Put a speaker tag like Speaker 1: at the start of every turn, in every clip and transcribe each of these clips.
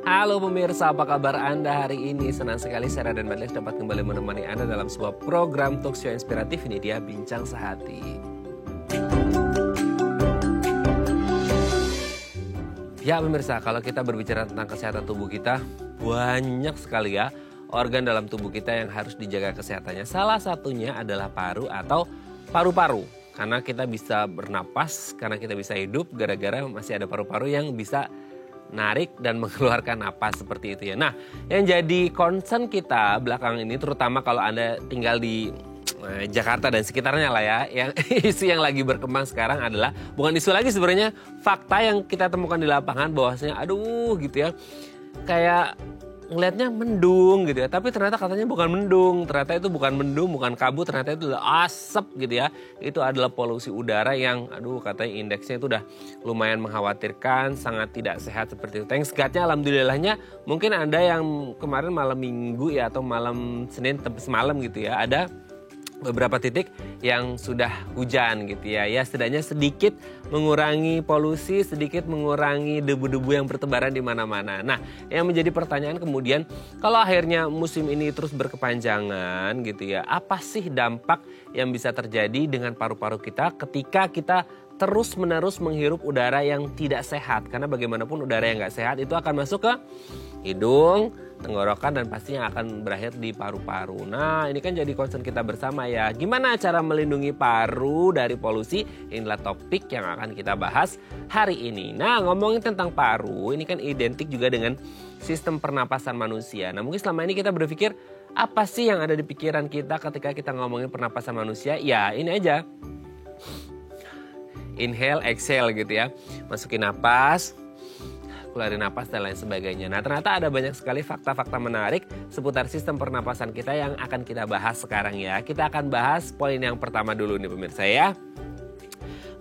Speaker 1: Halo pemirsa, apa kabar Anda hari ini? Senang sekali saya Raden Badlias dapat kembali menemani Anda dalam sebuah program talk show inspiratif. Ini dia Bincang Sehati. Ya pemirsa, kalau kita berbicara tentang kesehatan tubuh kita, banyak sekali ya organ dalam tubuh kita yang harus dijaga kesehatannya. Salah satunya adalah paru atau paru-paru. Karena kita bisa bernapas, karena kita bisa hidup gara-gara masih ada paru-paru yang bisa narik dan mengeluarkan napas seperti itu ya. Nah, yang jadi concern kita belakangan ini terutama kalau Anda tinggal di Jakarta dan sekitarnya lah ya. Yang isu yang lagi berkembang sekarang adalah bukan isu lagi sebenarnya, fakta yang kita temukan di lapangan bahwasanya aduh gitu ya. Kayak ngelihatnya mendung gitu ya, tapi ternyata katanya bukan mendung, ternyata itu bukan mendung, bukan kabut, ternyata itu adalah asap gitu ya. Itu adalah polusi udara yang aduh katanya indeksnya itu udah lumayan mengkhawatirkan, sangat tidak sehat seperti itu. Thanks God-nya alhamdulillahnya mungkin Anda yang kemarin malam Minggu ya atau malam Senin semalam gitu ya, ada beberapa titik yang sudah hujan gitu ya. Ya setidaknya sedikit mengurangi polusi, sedikit mengurangi debu-debu yang bertebaran di mana-mana. Nah, yang menjadi pertanyaan kemudian, kalau akhirnya musim ini terus berkepanjangan gitu ya, apa sih dampak yang bisa terjadi dengan paru-paru kita ketika kita terus-menerus menghirup udara yang tidak sehat? Karena bagaimanapun udara yang nggak sehat itu akan masuk ke hidung, tenggorokan, dan pastinya akan berakhir di paru-paru. Nah, ini kan jadi concern kita bersama ya. Gimana cara melindungi paru dari polusi? Inilah topik yang akan kita bahas hari ini. Nah, ngomongin tentang paru, ini kan identik juga dengan sistem pernapasan manusia. Nah, mungkin selama ini kita berpikir, apa sih yang ada di pikiran kita ketika kita ngomongin pernapasan manusia? Ya, ini aja. Inhale, exhale gitu ya. Masukin napas, keluarin napas dan lain sebagainya. Nah, ternyata ada banyak sekali fakta-fakta menarik seputar sistem pernapasan kita yang akan kita bahas sekarang ya. Kita akan bahas poin yang pertama dulu nih pemirsa ya.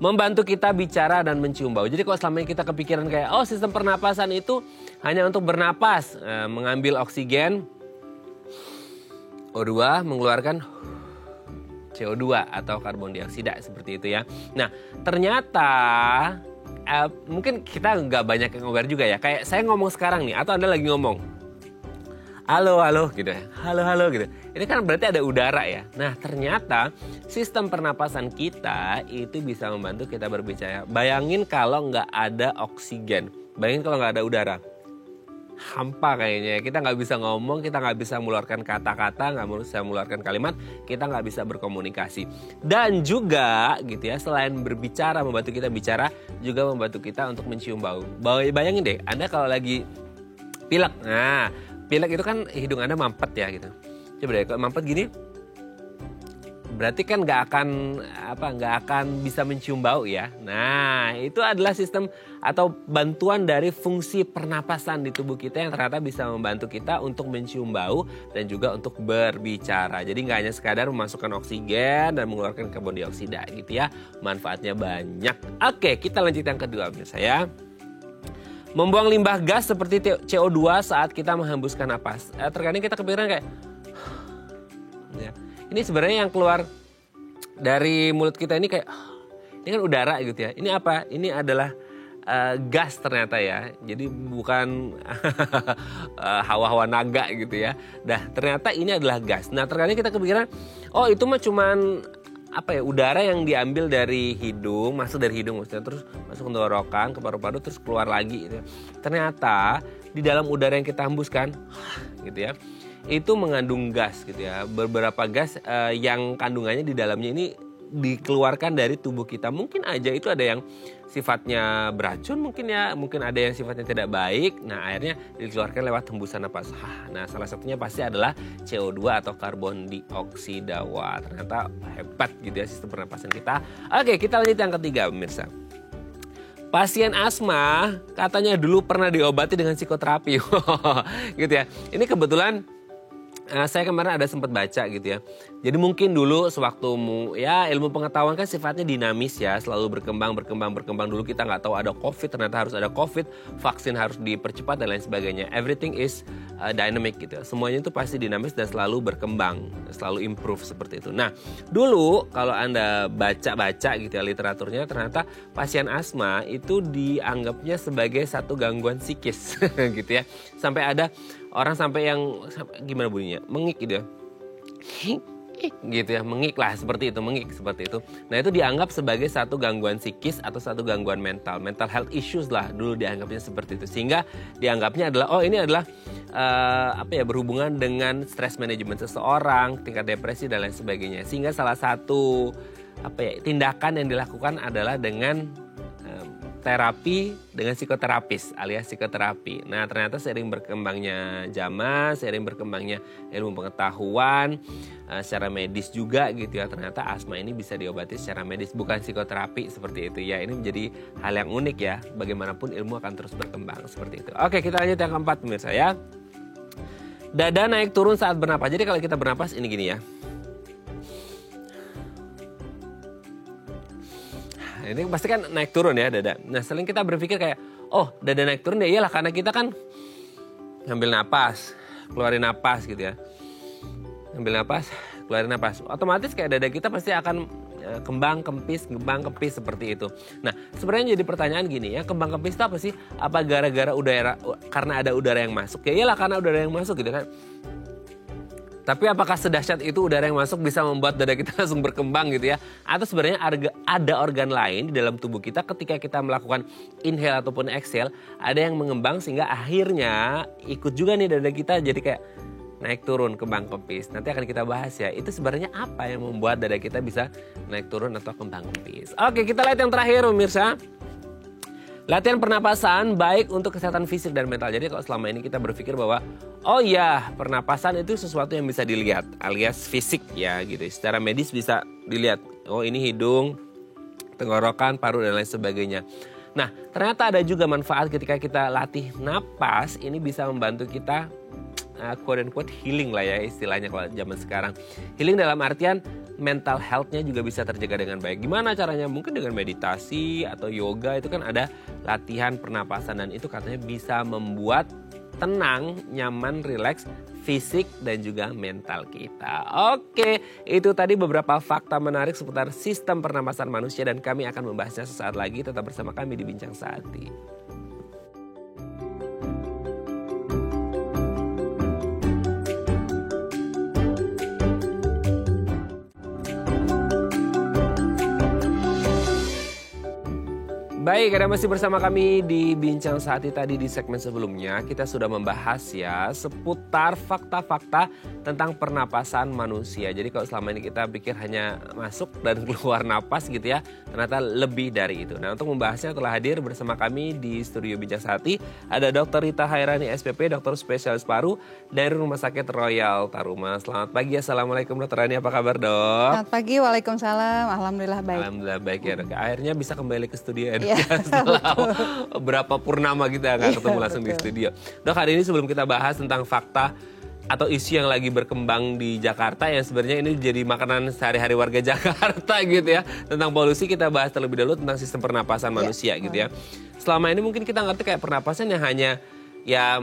Speaker 1: Membantu kita bicara dan mencium bau. Jadi kalau selama ini kita kepikiran kayak, oh sistem pernapasan itu hanya untuk bernapas, mengambil oksigen, O2, mengeluarkan CO2 atau karbon dioksida seperti itu ya. Nah, ternyata mungkin kita nggak banyak yang aware juga ya. Kayak saya ngomong sekarang nih, atau Anda lagi ngomong, halo, halo gitu ya. Halo, halo gitu. Ini kan berarti ada udara ya. Nah, ternyata sistem pernapasan kita itu bisa membantu kita berbicara. Bayangin kalau nggak ada oksigen. Bayangin kalau nggak ada udara. Hampa kayaknya, kita nggak bisa ngomong, kita nggak bisa mengeluarkan kata-kata, nggak bisa mengeluarkan kalimat, kita nggak bisa berkomunikasi. Dan juga gitu ya, selain berbicara, membantu kita bicara, juga membantu kita untuk mencium bau. Bayangin deh, Anda kalau lagi pilek, nah pilek itu kan hidung Anda mampet ya gitu. Coba deh, kalau mampet gini, berarti kan nggak akan bisa mencium bau ya. Nah, itu adalah sistem atau bantuan dari fungsi pernapasan di tubuh kita yang ternyata bisa membantu kita untuk mencium bau dan juga untuk berbicara. Jadi nggak hanya sekadar memasukkan oksigen dan mengeluarkan karbon dioksida gitu ya. Manfaatnya banyak. Oke, kita lanjut yang kedua pemirsa ya. Membuang limbah gas seperti CO2 saat kita menghembuskan napas. Terkadang kita kepikiran kayak ya. Ini sebenarnya yang keluar dari mulut kita ini kayak, ini kan udara gitu ya. Ini apa? Ini adalah gas ternyata ya. Jadi bukan hawa-hawa naga gitu ya. Nah, ternyata ini adalah gas. Nah, terkadang kita kepikiran, oh itu mah cuman udara yang diambil dari hidung, masuk dari hidung maksudnya, terus masuk ke tenggorokan, ke paru-paru, terus keluar lagi gitu. Ternyata di dalam udara yang kita hembuskan gitu ya, itu mengandung gas gitu ya. Beberapa gas yang kandungannya di dalamnya ini dikeluarkan dari tubuh kita. Mungkin aja itu ada yang sifatnya beracun mungkin ya, mungkin ada yang sifatnya tidak baik. Nah, akhirnya dikeluarkan lewat hembusan napas. Nah, salah satunya pasti adalah CO2 atau karbon dioksida. Wah, ternyata hebat gitu ya sistem pernapasan kita. Oke, kita lanjut yang ketiga pemirsa. Pasien asma katanya dulu pernah diobati dengan psikoterapi. Gitu ya. Ini kebetulan Saya kemarin ada sempat baca gitu ya. Jadi mungkin dulu sewaktu ya ilmu pengetahuan kan sifatnya dinamis ya, selalu berkembang. Dulu kita nggak tahu ada COVID, ternyata harus ada COVID, vaksin harus dipercepat dan lain sebagainya. Everything is dynamic gitu. Semuanya itu pasti dinamis dan selalu berkembang, selalu improve seperti itu. Nah, dulu kalau Anda baca-baca gitu ya literaturnya, ternyata pasien asma itu dianggapnya sebagai satu gangguan psikis gitu ya. Sampai ada orang sampai yang gimana bunyinya? Mengik gitu ya. Gitu ya, mengik seperti itu. Nah, itu dianggap sebagai satu gangguan psikis atau satu gangguan mental health issues lah dulu dianggapnya seperti itu. Sehingga dianggapnya adalah ini adalah berhubungan dengan stress management seseorang, tingkat depresi dan lain sebagainya. Sehingga salah satu tindakan yang dilakukan adalah dengan terapi dengan psikoterapis alias psikoterapi. Nah, ternyata seiring berkembangnya zaman, seiring berkembangnya ilmu pengetahuan secara medis juga gitu ya, ternyata asma ini bisa diobati secara medis, bukan psikoterapi seperti itu ya. Ini menjadi hal yang unik ya, bagaimanapun ilmu akan terus berkembang seperti itu. Oke, kita lanjut yang keempat pemirsa ya. Dada naik turun saat bernapas. Jadi kalau kita bernapas ini gini ya. Ini pasti kan naik turun ya dada. Nah, sering kita berpikir kayak, dada naik turun ya iyalah karena kita kan ngambil napas, keluarin napas gitu ya. Ngambil napas, keluarin napas. Otomatis kayak dada kita pasti akan kembang kempis seperti itu. Nah, sebenarnya jadi pertanyaan gini ya, kembang kempis itu apa sih? Apa gara-gara udara, karena ada udara yang masuk? Ya iyalah karena udara yang masuk gitu kan. Tapi apakah sedahsyat itu udara yang masuk bisa membuat dada kita langsung berkembang gitu ya? Atau sebenarnya ada organ lain di dalam tubuh kita ketika kita melakukan inhale ataupun exhale, ada yang mengembang sehingga akhirnya ikut juga nih dada kita jadi kayak naik turun kembang kempis. Nanti akan kita bahas ya, itu sebenarnya apa yang membuat dada kita bisa naik turun atau kembang kempis. Oke, kita lihat yang terakhir pemirsa. Latihan pernapasan baik untuk kesehatan fisik dan mental. Jadi kalau selama ini kita berpikir bahwa pernapasan itu sesuatu yang bisa dilihat alias fisik ya gitu. Secara medis bisa dilihat. Ini hidung, tenggorokan, paru dan lain sebagainya. Nah, ternyata ada juga manfaat ketika kita latih napas. Ini bisa membantu kita quote unquote healing lah ya istilahnya kalau zaman sekarang. Healing dalam artian mental health-nya juga bisa terjaga dengan baik. Gimana caranya? Mungkin dengan meditasi atau yoga, itu kan ada latihan pernapasan dan itu katanya bisa membuat tenang, nyaman, rileks fisik dan juga mental kita. Oke, itu tadi beberapa fakta menarik seputar sistem pernapasan manusia dan kami akan membahasnya sesaat lagi. Tetap bersama kami di Bincang Sehati. Baik, Anda masih bersama kami di Bincang Sehati. Tadi di segmen sebelumnya kita sudah membahas ya seputar fakta-fakta tentang pernapasan manusia. Jadi kalau selama ini kita pikir hanya masuk dan keluar napas gitu ya, ternyata lebih dari itu. Nah, untuk membahasnya telah hadir bersama kami di studio Bincang Sehati ada Dr. Rita Hairani SPP, dokter spesialis paru dari Rumah Sakit Royal Taruma. Selamat pagi, Assalamualaikum Dr. Rani, apa kabar dok?
Speaker 2: Selamat pagi, Waalaikumsalam, Alhamdulillah baik.
Speaker 1: Alhamdulillah baik ya dok. Akhirnya bisa kembali ke studio ya dok.
Speaker 2: Ya,
Speaker 1: setelah berapa purnama kita nggak ketemu langsung di studio. Dok, hari ini sebelum kita bahas tentang fakta atau isu yang lagi berkembang di Jakarta yang sebenarnya ini jadi makanan sehari-hari warga Jakarta gitu ya, tentang polusi, kita bahas terlebih dahulu tentang sistem pernapasan manusia gitu ya. Selama ini mungkin kita ngerti kayak pernapasan yang hanya ya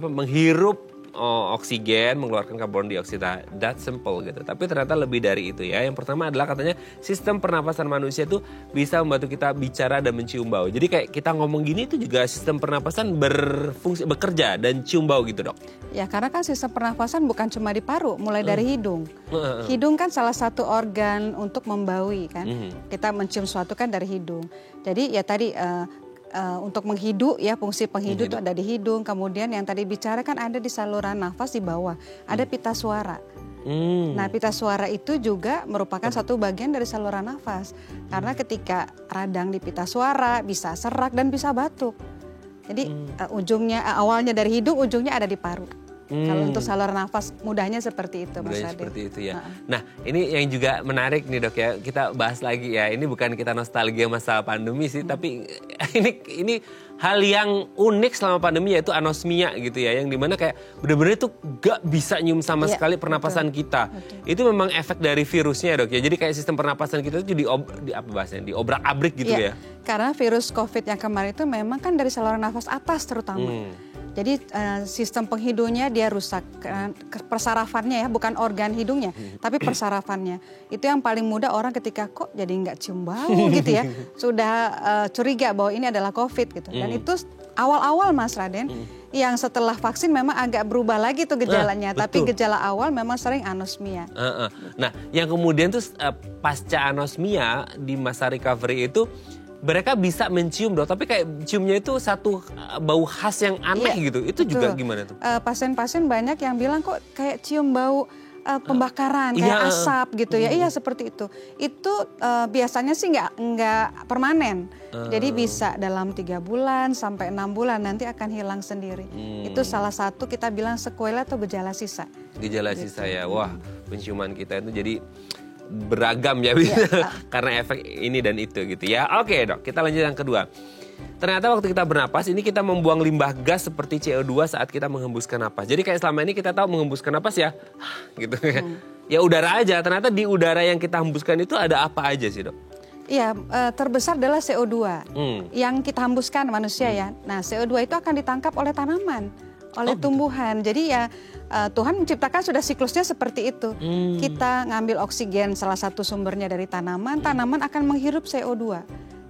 Speaker 1: menghirup oksigen, mengeluarkan karbon dioksida, that simple gitu. Tapi ternyata lebih dari itu ya. Yang pertama adalah katanya sistem pernapasan manusia itu bisa membantu kita bicara dan mencium bau. Jadi kayak kita ngomong gini itu juga sistem pernapasan bekerja dan cium bau gitu dok.
Speaker 2: Ya, karena kan sistem pernapasan bukan cuma di paru, mulai dari hidung. Hidung kan salah satu organ untuk membaui kan. Kita mencium sesuatu kan dari hidung. Jadi ya tadi untuk menghidu ya, fungsi penghidu itu ada di hidung. Kemudian yang tadi bicara kan ada di saluran nafas di bawah, ada pita suara. Nah, pita suara itu juga merupakan satu bagian dari saluran nafas. Karena ketika radang di pita suara bisa serak dan bisa batuk. Jadi awalnya dari hidung, ujungnya ada di paru. Kalau untuk saluran nafas mudahnya seperti itu, Mas Raden.
Speaker 1: Seperti itu ya. Nah, ini yang juga menarik nih Dok ya. Kita bahas lagi ya. Ini bukan kita nostalgia masa pandemi sih, tapi ini hal yang unik selama pandemi yaitu anosmia gitu ya. Yang dimana kayak bener-bener itu gak bisa nyium sama sekali pernapasan kita. Itu memang efek dari virusnya Dok ya. Jadi kayak sistem pernapasan kita itu diobrak-abrik gitu ya.
Speaker 2: Karena virus COVID yang kemarin itu memang kan dari saluran nafas atas terutama. Jadi sistem penghidungnya dia rusak, persarafannya ya, bukan organ hidungnya, tapi persarafannya. Itu yang paling mudah orang ketika kok jadi nggak cium bau gitu ya, sudah curiga bahwa ini adalah COVID gitu. Dan itu awal-awal Mas Raden, yang setelah vaksin memang agak berubah lagi tuh gejalanya, tapi gejala awal memang sering anosmia.
Speaker 1: Nah, yang kemudian tuh pasca anosmia di masa recovery itu, mereka bisa mencium Dok, tapi kayak ciumnya itu satu bau khas yang aneh gitu. Itu juga gimana tuh?
Speaker 2: Pasien-pasien banyak yang bilang kok kayak cium bau pembakaran, kayak asap gitu ya. Iya seperti itu. Itu biasanya sih nggak permanen. Jadi bisa dalam 3 bulan sampai 6 bulan nanti akan hilang sendiri. Itu salah satu kita bilang sequela atau gejala sisa.
Speaker 1: Gejala sisa ya. Wah, penciuman kita itu jadi beragam ya, karena efek ini dan itu gitu ya. Oke Dok, kita lanjut yang kedua. Ternyata waktu kita bernapas ini kita membuang limbah gas seperti CO2 saat kita menghembuskan napas. Jadi kayak selama ini kita tahu menghembuskan napas ya gitu ya udara aja. Ternyata di udara yang kita hembuskan itu ada apa aja sih Dok?
Speaker 2: Iya, terbesar adalah CO2 yang kita hembuskan manusia ya. Nah CO2 itu akan ditangkap oleh tanaman, oleh tumbuhan. Jadi ya Tuhan menciptakan sudah siklusnya seperti itu. Kita ngambil oksigen salah satu sumbernya dari tanaman, tanaman akan menghirup CO2.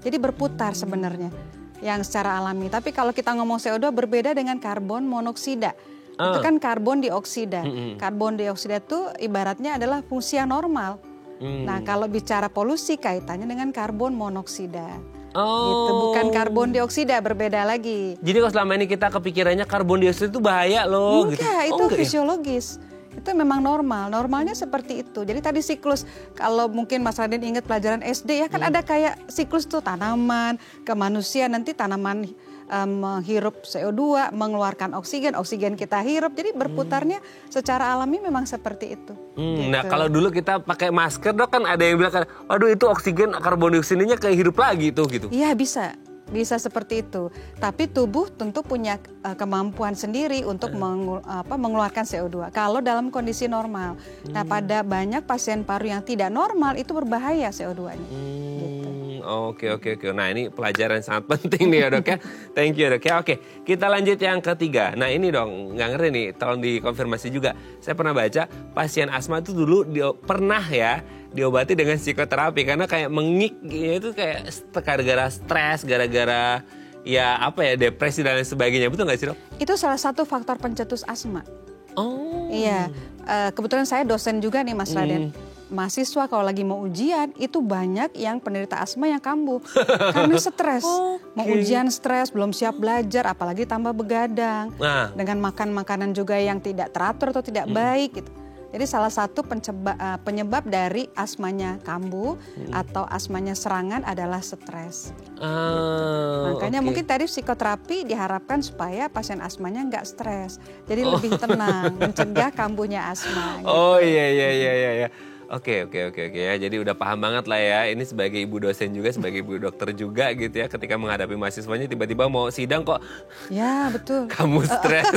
Speaker 2: Jadi berputar sebenarnya yang secara alami. Tapi kalau kita ngomong CO2 berbeda dengan karbon monoksida. Itu kan karbon dioksida. Karbon dioksida itu ibaratnya adalah fungsi yang normal. Nah kalau bicara polusi kaitannya dengan karbon monoksida. Gitu, bukan karbon dioksida, berbeda lagi.
Speaker 1: Jadi kalau selama ini kita kepikirannya karbon dioksida itu bahaya loh.
Speaker 2: Enggak, itu fisiologis. Itu memang normal, normalnya seperti itu. Jadi tadi siklus, kalau mungkin Mas Raden ingat pelajaran SD ya kan ada kayak siklus tuh tanaman ke manusia, nanti tanaman menghirup CO2, mengeluarkan oksigen, oksigen kita hirup. Jadi berputarnya secara alami memang seperti itu.
Speaker 1: Gitu. Nah kalau dulu kita pakai masker Dok kan ada yang bilang, aduh itu oksigen karbon dioksidanya kayak hidup lagi tuh gitu.
Speaker 2: Iya bisa seperti itu. Tapi tubuh tentu punya kemampuan sendiri untuk mengeluarkan CO2 kalau dalam kondisi normal. Nah pada banyak pasien paru yang tidak normal itu berbahaya CO2-nya. Gitu.
Speaker 1: Oke. Nah ini pelajaran sangat penting nih ya Dok ya. Thank you Dok ya. Oke, kita lanjut yang ketiga. Nah ini dong, nggak ngerti nih, tolong dikonfirmasi juga. Saya pernah baca pasien asma itu dulu pernah ya diobati dengan psikoterapi karena kayak mengik itu kayak gara-gara stres, gara-gara ya apa ya depresi dan lain sebagainya. Betul nggak sih Dok?
Speaker 2: Itu salah satu faktor pencetus asma.
Speaker 1: Oh.
Speaker 2: Iya, kebetulan saya dosen juga nih Mas Raden. Mahasiswa kalau lagi mau ujian itu banyak yang penderita asma yang kambuh karena stres. Mau ujian stres, belum siap belajar, apalagi tambah begadang. Dengan makan makanan juga yang tidak teratur atau tidak baik gitu. Jadi salah satu penyebab dari asmanya kambuh atau asmanya serangan adalah stres. Makanya mungkin tadi psikoterapi diharapkan supaya pasien asmanya nggak stres. Jadi lebih tenang, mencegah kambuhnya asma. Gitu.
Speaker 1: Oh iya. Oke ya. Jadi udah paham banget lah ya. Ini sebagai ibu dosen juga, sebagai ibu dokter juga gitu ya. Ketika menghadapi mahasiswanya tiba-tiba mau sidang kok.
Speaker 2: Ya betul.
Speaker 1: Kamu stres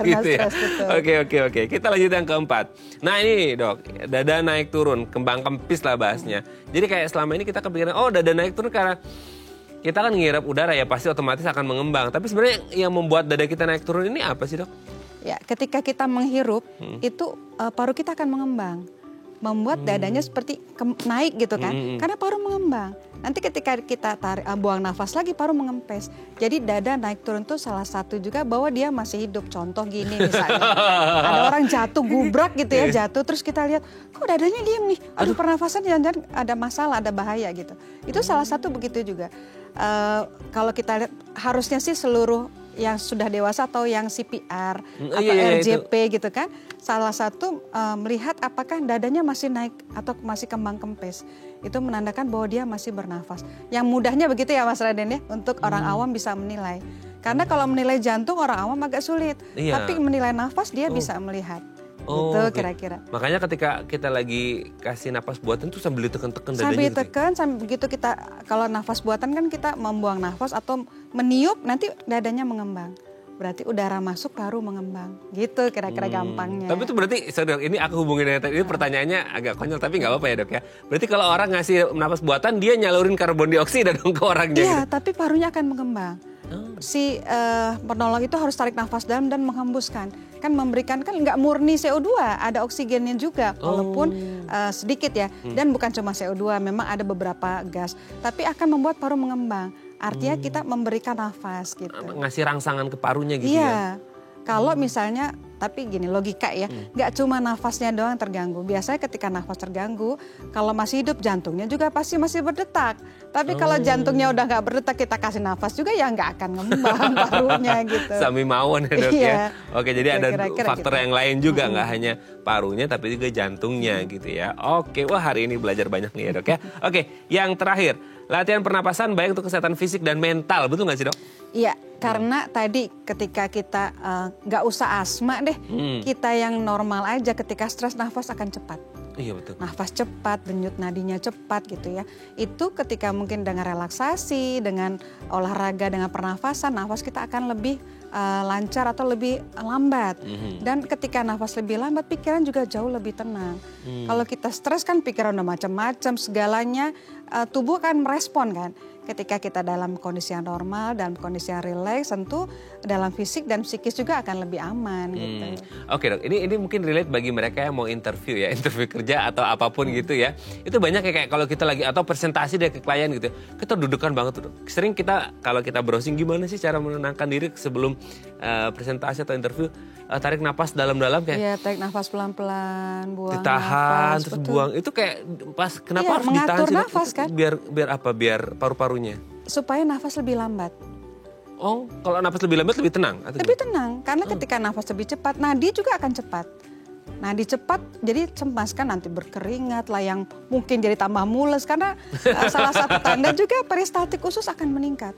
Speaker 1: gitu ya. Oke. Kita lanjut yang keempat. Nah ini Dok, dada naik turun, kembang kempis lah bahasnya. Jadi kayak selama ini kita kepikiran, oh dada naik turun karena kita kan ngirap udara ya pasti otomatis akan mengembang. Tapi sebenarnya yang membuat dada kita naik turun ini apa sih Dok?
Speaker 2: Ya ketika kita menghirup itu paru kita akan mengembang. Membuat dadanya seperti naik gitu kan, karena paru mengembang. Nanti ketika kita buang nafas lagi paru mengempes. Jadi dada naik turun tuh salah satu juga bahwa dia masih hidup. Contoh gini misalnya, ada orang jatuh gubrak gitu ya, jatuh terus kita lihat kok dadanya diem nih, aduh pernafasan jangan-jangan ada masalah, ada bahaya gitu. Itu salah satu begitu juga. Kalau kita lihat harusnya sih seluruh yang sudah dewasa atau yang CPR atau RJP gitu kan, salah satu melihat apakah dadanya masih naik atau masih kembang kempes, itu menandakan bahwa dia masih bernafas. Yang mudahnya begitu ya Mas Raden ya, untuk orang awam bisa menilai. Karena kalau menilai jantung orang awam agak sulit.
Speaker 1: Iya.
Speaker 2: Tapi menilai nafas dia bisa melihat. Gitu kira-kira.
Speaker 1: Makanya ketika kita lagi kasih nafas buatan tuh sambil ditekan-tekan dadanya.
Speaker 2: Sambil ditekan, sambil begitu kita, kalau nafas buatan kan kita membuang nafas atau meniup, nanti dadanya mengembang. Berarti udara masuk, paru mengembang. Gitu kira-kira gampangnya.
Speaker 1: Tapi itu berarti, dok, ini aku hubungin dengan ini pertanyaannya agak konyol, tapi nggak apa-apa ya dok ya. Berarti kalau orang ngasih nafas buatan, dia nyalurin karbon dioksida dong ke orangnya.
Speaker 2: Iya,
Speaker 1: gitu.
Speaker 2: tapi parunya akan mengembang. Si penolong itu harus tarik nafas dalam dan menghembuskan. Kan memberikan, kan nggak murni CO2, ada oksigennya juga, walaupun sedikit ya. Dan bukan cuma CO2, memang ada beberapa gas. Tapi akan membuat paru mengembang. Artinya kita memberikan nafas gitu.
Speaker 1: Ngasih rangsangan ke parunya gitu
Speaker 2: ya.
Speaker 1: ya.
Speaker 2: Kalau misalnya, tapi gini logika ya, nggak cuma nafasnya doang terganggu. Biasanya ketika nafas terganggu, kalau masih hidup jantungnya juga pasti masih berdetak. Tapi kalau jantungnya udah nggak berdetak, kita kasih nafas juga ya nggak akan ngembang parunya gitu.
Speaker 1: Sami mawon ya dok ya. Oke, jadi ada faktor
Speaker 2: gitu.
Speaker 1: yang lain juga, nggak hanya parunya tapi juga jantungnya gitu ya. Oke, wah hari ini belajar banyak nih ya dok ya. Oke, yang terakhir, latihan pernapasan baik untuk kesehatan fisik dan mental, betul nggak sih dok?
Speaker 2: Iya, karena tadi ketika kita nggak usah asma deh, kita yang normal aja ketika stres nafas akan cepat.
Speaker 1: Iya betul.
Speaker 2: Nafas cepat, denyut nadinya cepat gitu ya. Itu ketika mungkin dengan relaksasi, dengan olahraga, dengan pernafasan, nafas kita akan lebih lancar atau lebih lambat. Dan ketika nafas lebih lambat, pikiran juga jauh lebih tenang. Kalau kita stres kan pikiran udah macam-macam, segalanya tubuh akan merespon kan. Ketika kita dalam kondisi yang normal, dalam kondisi yang rileks, tentu dalam fisik dan psikis juga akan lebih aman gitu.
Speaker 1: Oke dok, ini mungkin relate bagi mereka yang mau interview ya, interview kerja atau apapun gitu ya. Itu banyak kayak kalau kita lagi atau presentasi deh ke klien gitu, kita dudukan banget tuh dok. Sering kita kalau kita browsing gimana sih cara menenangkan diri sebelum presentasi atau interview, tarik napas dalam-dalam kayak.
Speaker 2: Iya, tarik nafas pelan-pelan, buang
Speaker 1: ditahan,
Speaker 2: nafas,
Speaker 1: terus
Speaker 2: betul.
Speaker 1: buang. Itu kayak pas kenapa harus
Speaker 2: mengatur
Speaker 1: ditahan sih dok?
Speaker 2: nafas kan?
Speaker 1: Biar apa? Biar paru-parunya.
Speaker 2: Supaya nafas lebih lambat.
Speaker 1: Oh, kalau nafas lebih lambat lebih tenang?
Speaker 2: Lebih tenang, karena ketika nafas lebih cepat, nadi juga akan cepat. Nadi cepat, jadi cemas kan nanti berkeringat lah yang mungkin jadi tambah mules. Karena salah satu tanda juga peristaltik usus akan meningkat.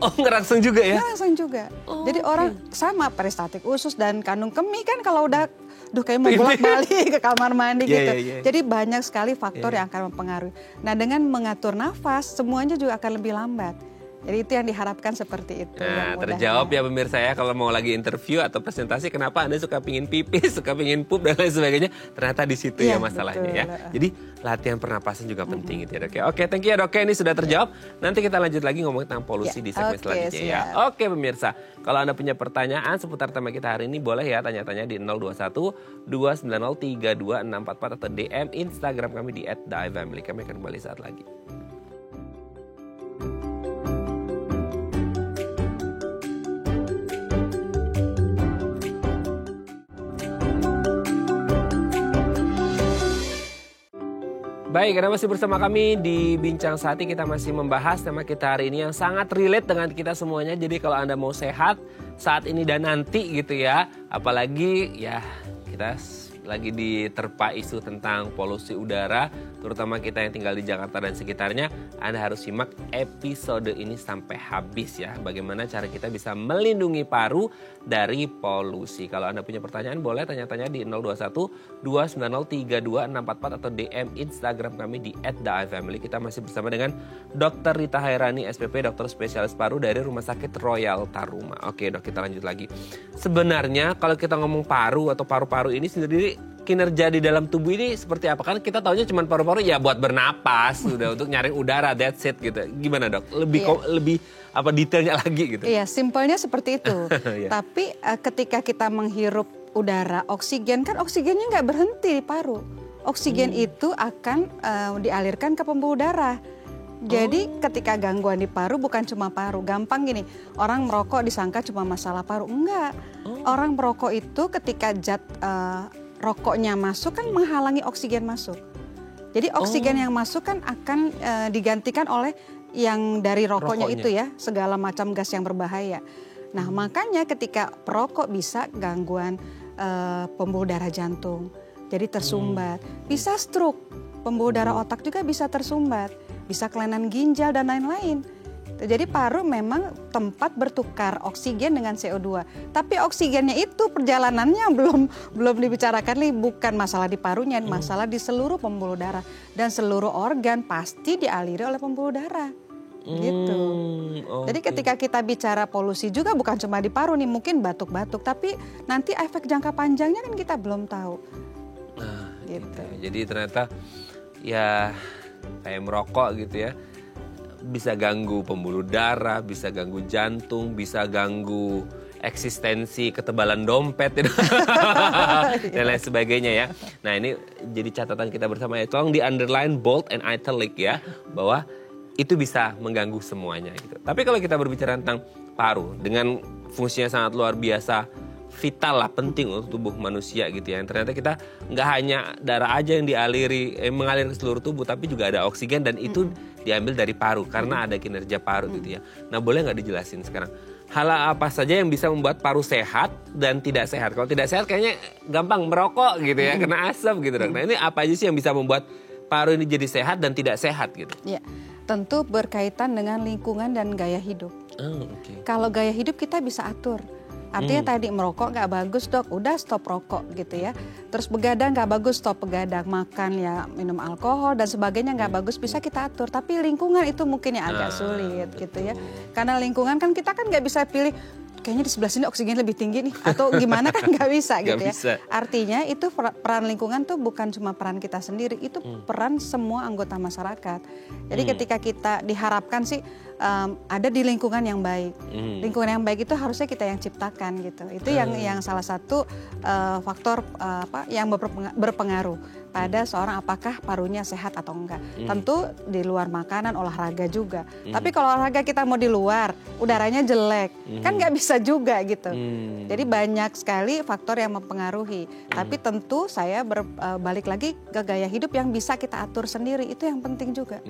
Speaker 1: Oh, ngerangsang juga ya?
Speaker 2: Ngerangsang juga. Jadi orang sama peristaltik usus dan kandung kemih kan kalau udah kayak mau bolak-balik ke kamar mandi gitu. Jadi banyak sekali faktor yang akan mempengaruhi. Nah, dengan mengatur nafas semuanya juga akan lebih lambat. Jadi itu yang diharapkan seperti itu.
Speaker 1: Nah, terjawab ya pemirsa ya, kalau mau lagi interview atau presentasi kenapa Anda suka pingin pipis, suka pingin pup dan lain sebagainya. Ternyata di situ ya masalahnya ya. Jadi latihan pernapasan juga penting gitu ya dok ya. Oke, thank you ya dok, ini sudah terjawab. Nanti kita lanjut lagi ngomongin tentang polusi di segmen selanjutnya ya. Oke pemirsa, kalau Anda punya pertanyaan seputar tema kita hari ini boleh ya tanya-tanya di 021 290 32644 atau DM Instagram kami di @daifamily. Kami akan kembali saat lagi. Baik, Anda masih bersama kami di Bincang Sehati. Kita masih membahas tema kita hari ini yang sangat relate dengan kita semuanya. Jadi kalau Anda mau sehat saat ini dan nanti gitu ya. Apalagi ya kita lagi diterpa isu tentang polusi udara. Terutama kita yang tinggal di Jakarta dan sekitarnya. Anda harus simak episode ini sampai habis ya. Bagaimana cara kita bisa melindungi paru dari polusi. Kalau Anda punya pertanyaan boleh tanya-tanya di 021 290 32644 atau DM Instagram kami di @daifamily. Kita masih bersama dengan Dr. Rita Hairani SPP, dokter spesialis paru dari Rumah Sakit Royal Taruma. Oke dok, kita lanjut lagi. Sebenarnya kalau kita ngomong paru atau paru-paru ini sendiri kinerja di dalam tubuh ini seperti apa? Kan kita taunya cuma paru-paru ya buat bernapas, udah untuk nyaring udara, that's it gitu. Gimana dok? Lebih apa detailnya lagi gitu?
Speaker 2: Iya, simpelnya seperti itu. Tapi ketika kita menghirup udara, oksigen kan oksigennya nggak berhenti di paru. Oksigen itu akan dialirkan ke pembuluh darah. Jadi ketika gangguan di paru bukan cuma paru. Gampang gini, orang merokok disangka cuma masalah paru. Enggak. Orang merokok itu ketika zat rokoknya masuk kan menghalangi oksigen masuk. Jadi oksigen yang masuk kan akan digantikan oleh yang dari rokoknya itu ya. Segala macam gas yang berbahaya. Nah makanya ketika perokok bisa gangguan pembuluh darah jantung. Jadi tersumbat. Bisa stroke. Pembuluh darah otak juga bisa tersumbat. Bisa kelainan ginjal dan lain-lain. Jadi paru memang tempat bertukar oksigen dengan CO2. Tapi oksigennya itu perjalanannya belum dibicarakan nih, bukan masalah di parunya, masalah di seluruh pembuluh darah, dan seluruh organ pasti dialiri oleh pembuluh darah. Gitu. Jadi ketika kita bicara polusi juga bukan cuma di paru nih, mungkin batuk-batuk, tapi nanti efek jangka panjangnya kan kita belum tahu.
Speaker 1: Nah, gitu. Jadi ternyata ya kayak merokok gitu ya, bisa ganggu pembuluh darah, bisa ganggu jantung, bisa ganggu eksistensi ketebalan dompet dan lain sebagainya ya. Nah ini jadi catatan kita bersama ya, tolong di underline, bold, and italic ya, bahwa itu bisa mengganggu semuanya gitu. Tapi kalau kita berbicara tentang paru dengan fungsinya sangat luar biasa, vital lah, penting untuk tubuh manusia gitu ya. Ternyata kita nggak hanya darah aja yang mengalir ke seluruh tubuh, tapi juga ada oksigen, dan itu diambil dari paru karena ada kinerja paru gitu ya. Nah boleh nggak dijelasin sekarang hal apa saja yang bisa membuat paru sehat dan tidak sehat? Kalau tidak sehat kayaknya gampang merokok gitu ya, kena asap gitu dok. Nah ini apa aja sih yang bisa membuat paru ini jadi sehat dan tidak sehat gitu?
Speaker 2: Ya, tentu berkaitan dengan lingkungan dan gaya hidup. Kalau gaya hidup kita bisa atur. Artinya tadi merokok nggak bagus dok, udah stop rokok gitu ya. Terus begadang nggak bagus, stop begadang. Makan ya minum alkohol dan sebagainya nggak bagus, bisa kita atur. Tapi lingkungan itu mungkin yang agak sulit gitu ya. Karena lingkungan kan kita kan nggak bisa pilih, kayaknya di sebelah sini oksigen lebih tinggi nih, atau gimana kan nggak bisa gitu ya. Artinya itu peran lingkungan tuh bukan cuma peran kita sendiri, itu peran semua anggota masyarakat. Jadi ketika kita diharapkan sih ada di lingkungan yang baik. Lingkungan yang baik itu harusnya kita yang ciptakan gitu. Itu yang salah satu faktor yang berpengaruh pada seorang apakah parunya sehat atau enggak. Tentu di luar makanan, olahraga juga. Tapi kalau olahraga kita mau di luar, udaranya jelek, kan nggak bisa juga gitu. Jadi banyak sekali faktor yang mempengaruhi. Tapi tentu saya balik lagi ke gaya hidup yang bisa kita atur sendiri, itu yang penting juga.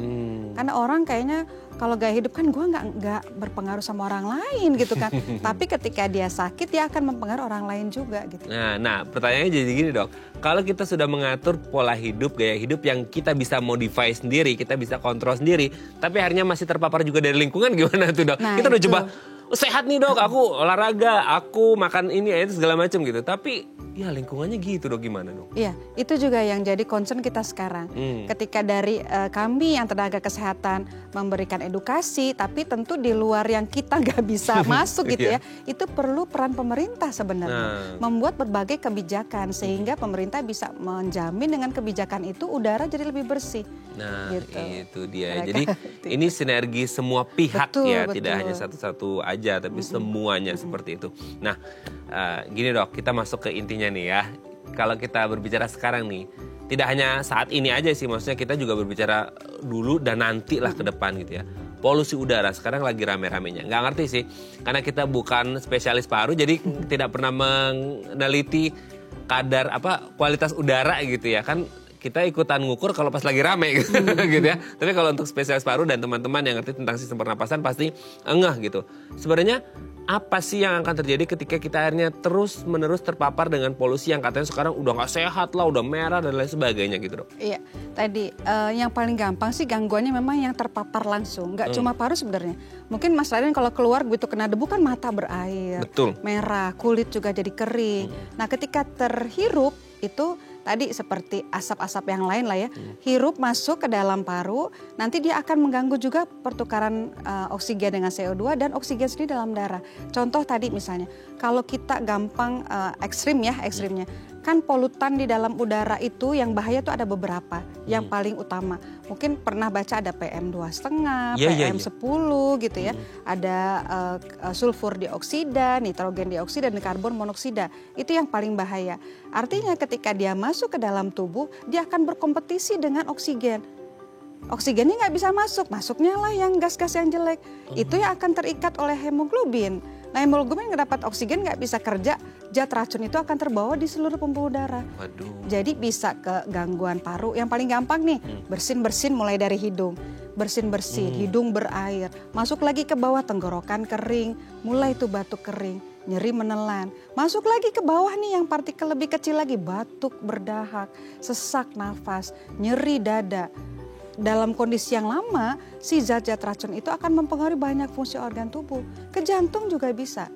Speaker 2: Karena orang kayaknya kalau gaya hidup kan gue nggak berpengaruh sama orang lain gitu kan. Tapi ketika dia sakit dia akan mempengaruhi orang lain juga gitu.
Speaker 1: Nah pertanyaannya jadi gini dok, kalau kita sudah mengatur pola hidup, gaya hidup yang kita bisa modify sendiri, kita bisa kontrol sendiri, tapi akhirnya masih terpapar juga dari lingkungan, gimana tuh dok? Kita udah coba sehat nih dok, aku olahraga, aku makan ini itu segala macam gitu, tapi ya lingkungannya gitu dok, gimana dok?
Speaker 2: Iya, itu juga yang jadi concern kita sekarang. Ketika dari kami yang tenaga kesehatan memberikan edukasi, tapi tentu di luar yang kita nggak bisa masuk gitu ya, itu perlu peran pemerintah sebenarnya. Membuat berbagai kebijakan sehingga pemerintah bisa menjamin dengan kebijakan itu udara jadi lebih bersih.
Speaker 1: Nah
Speaker 2: gitu.
Speaker 1: Itu dia. Jadi ini sinergi semua pihak ya, tidak hanya satu-satu aja, tapi semuanya seperti itu. Nah gini dok, kita masuk ke intinya nih ya. Kalau kita berbicara sekarang nih, tidak hanya saat ini aja sih, maksudnya kita juga berbicara dulu dan nanti lah ke depan gitu ya. Polusi udara sekarang lagi rame-ramenya. Nggak ngerti sih, karena kita bukan spesialis paru, jadi tidak pernah meneliti kadar kualitas udara gitu ya kan. Kita ikutan ngukur kalau pas lagi rame gitu, gitu ya. Tapi kalau untuk spesialis paru dan teman-teman yang ngerti tentang sistem pernapasan pasti ngeh gitu. Sebenarnya apa sih yang akan terjadi ketika kita akhirnya terus-menerus terpapar dengan polusi yang katanya sekarang udah nggak sehat lah, udah merah dan lain sebagainya gitu dok?
Speaker 2: Iya, tadi yang paling gampang sih gangguannya memang yang terpapar langsung. Nggak cuma paru sebenarnya. Mungkin Mas Raden kalau keluar begitu kena debu kan mata berair, merah, kulit juga jadi kering. Nah ketika terhirup itu tadi seperti asap-asap yang lain lah ya, hirup masuk ke dalam paru, nanti dia akan mengganggu juga pertukaran oksigen dengan CO2 dan oksigen sendiri dalam darah. Contoh tadi misalnya, kalau kita gampang ekstrimnya, kan polutan di dalam udara itu yang bahaya tuh ada beberapa, yang paling utama. Mungkin pernah baca ada PM2,5, PM10 gitu ya, ada sulfur dioksida, nitrogen dioksida, dan karbon monoksida. Itu yang paling bahaya. Artinya ketika dia masuk ke dalam tubuh, dia akan berkompetisi dengan oksigen. Oksigennya nggak bisa masuk, masuknya lah yang gas-gas yang jelek. Itu yang akan terikat oleh hemoglobin. Nah hemoglobin nggak dapat oksigen, nggak bisa kerja, zat racun itu akan terbawa di seluruh pembuluh darah. Jadi bisa ke gangguan paru. Yang paling gampang nih, bersin-bersin mulai dari hidung. Bersin-bersin, hidung berair. Masuk lagi ke bawah, tenggorokan kering, mulai itu batuk kering, nyeri menelan. Masuk lagi ke bawah nih yang partikel lebih kecil lagi, batuk berdahak, sesak nafas, nyeri dada. dalam kondisi yang lama, si zat-zat racun itu akan mempengaruhi banyak fungsi organ tubuh. Ke jantung juga bisa.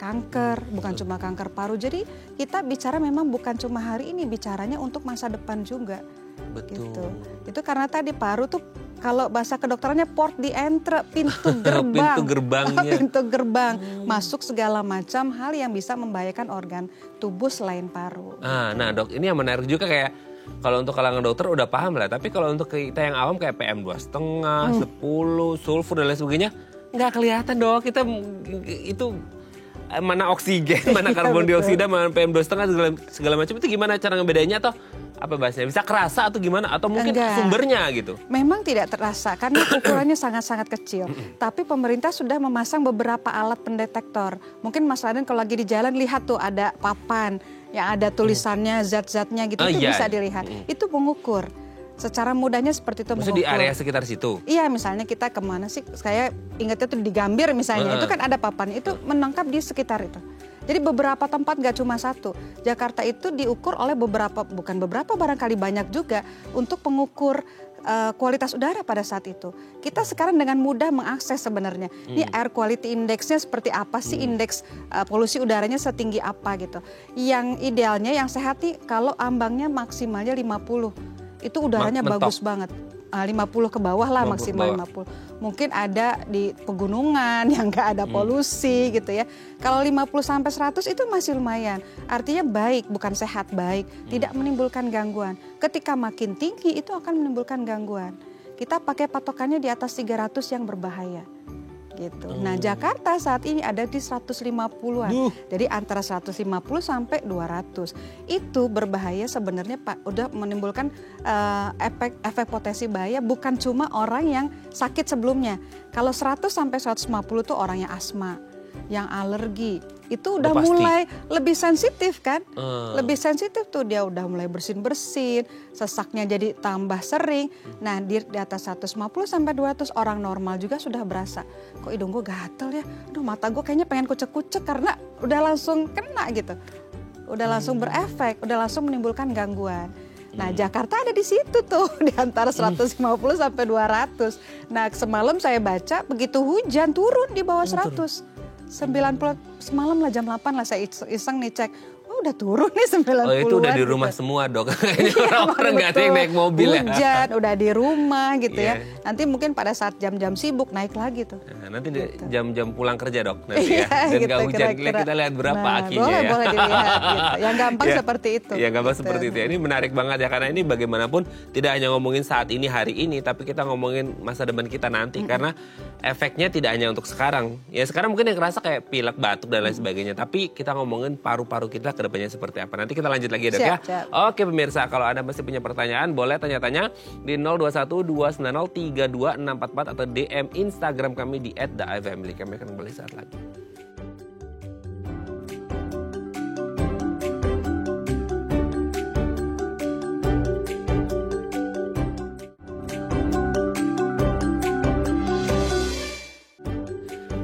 Speaker 2: Kanker, bukan cuma kanker paru. Jadi kita bicara memang bukan cuma hari ini, bicaranya untuk masa depan juga.
Speaker 1: Betul.
Speaker 2: Gitu. Itu karena tadi paru tuh kalau bahasa kedokterannya port di entre, pintu gerbang.
Speaker 1: Pintu gerbangnya.
Speaker 2: Pintu gerbang. Masuk segala macam hal yang bisa membahayakan organ tubuh selain paru.
Speaker 1: Nah dok, ini yang menarik juga kayak kalau untuk kalangan dokter udah paham lah. Tapi kalau untuk kita yang awam kayak PM2,5, 10, sulfur dan lain sebagainya. Nggak kelihatan dok, kita itu mana oksigen, mana karbon dioksida, mana PM2,5 segala macam itu gimana cara ngebedainnya atau apa bahasanya? Bisa kerasa atau gimana? Atau mungkin sumbernya gitu?
Speaker 2: Memang tidak terasa karena ukurannya sangat-sangat kecil. Tapi pemerintah sudah memasang beberapa alat pendetektor. Mungkin Mas Raden kalau lagi di jalan lihat tuh ada papan yang ada tulisannya, zat-zatnya gitu, itu bisa dilihat. Itu mengukur. Secara mudahnya seperti itu.
Speaker 1: Maksudnya di area sekitar situ?
Speaker 2: Iya, misalnya kita kemana sih, saya ingatnya tuh di Gambir misalnya, itu kan ada papan, itu menangkap di sekitar itu. Jadi beberapa tempat gak cuma satu. Jakarta itu diukur oleh bukan beberapa barangkali banyak juga untuk pengukur kualitas udara pada saat itu. Kita sekarang dengan mudah mengakses sebenarnya. Ini air quality index-nya seperti apa sih, indeks polusi udaranya setinggi apa gitu. Yang idealnya, yang sehat nih kalau ambangnya maksimalnya 50. Itu udaranya bagus banget. 50 ke bawah lah, maksimal 50. Mungkin ada di pegunungan yang nggak ada polusi gitu ya. Kalau 50 sampai 100 itu masih lumayan. Artinya baik, bukan sehat, baik. Tidak menimbulkan gangguan. Ketika makin tinggi itu akan menimbulkan gangguan. Kita pakai patokannya di atas 300 yang berbahaya. Gitu. Nah, Jakarta saat ini ada di 150-an. Jadi antara 150 sampai 200. Itu berbahaya sebenarnya Pak, udah menimbulkan efek potensi bahaya bukan cuma orang yang sakit sebelumnya. Kalau 100 sampai 150 tuh orang yang asma, yang alergi, itu udah mulai lebih sensitif kan? Lebih sensitif tuh, dia udah mulai bersin-bersin, sesaknya jadi tambah sering. Nah di atas 150 sampai 200 orang normal juga sudah berasa, kok hidung gue gatel ya, aduh mata gue kayaknya pengen kucek-kucek karena udah langsung kena gitu. Udah langsung berefek, udah langsung menimbulkan gangguan. Nah Jakarta ada di situ tuh, di antara 150 sampai 200. Nah semalam saya baca begitu hujan turun di bawah 100. 90 semalam lah jam 8 lah saya iseng nih cek. Oh udah turun nih 90-an.
Speaker 1: Oh itu udah di rumah gitu. Semua dok. Orang-orang gak ada yang naik mobil
Speaker 2: hujan, udah di rumah gitu ya. Nanti mungkin pada saat jam-jam sibuk naik lagi tuh.
Speaker 1: Nah, nanti jam-jam pulang kerja dok nanti ya. Dan gitu, gak hujan, kita lihat berapa akinya
Speaker 2: boleh,
Speaker 1: ya.
Speaker 2: Boleh dilihat gitu. Yang gampang seperti itu.
Speaker 1: Yang gampang seperti itu ya. Ini menarik banget ya. Karena ini bagaimanapun tidak hanya ngomongin saat ini, hari ini. Tapi kita ngomongin masa depan kita nanti. Karena efeknya tidak hanya untuk sekarang. Ya sekarang mungkin yang kerasa kayak pilek, batuk dan lain sebagainya. Tapi kita ngomongin paru-paru kita ke depannya seperti apa. Nanti kita lanjut lagi ya dok ya. Oke pemirsa, kalau Anda masih punya pertanyaan boleh tanya-tanya di 0212903244 atau DM Instagram kami di @theifamily. Kami akan kembali saat lagi.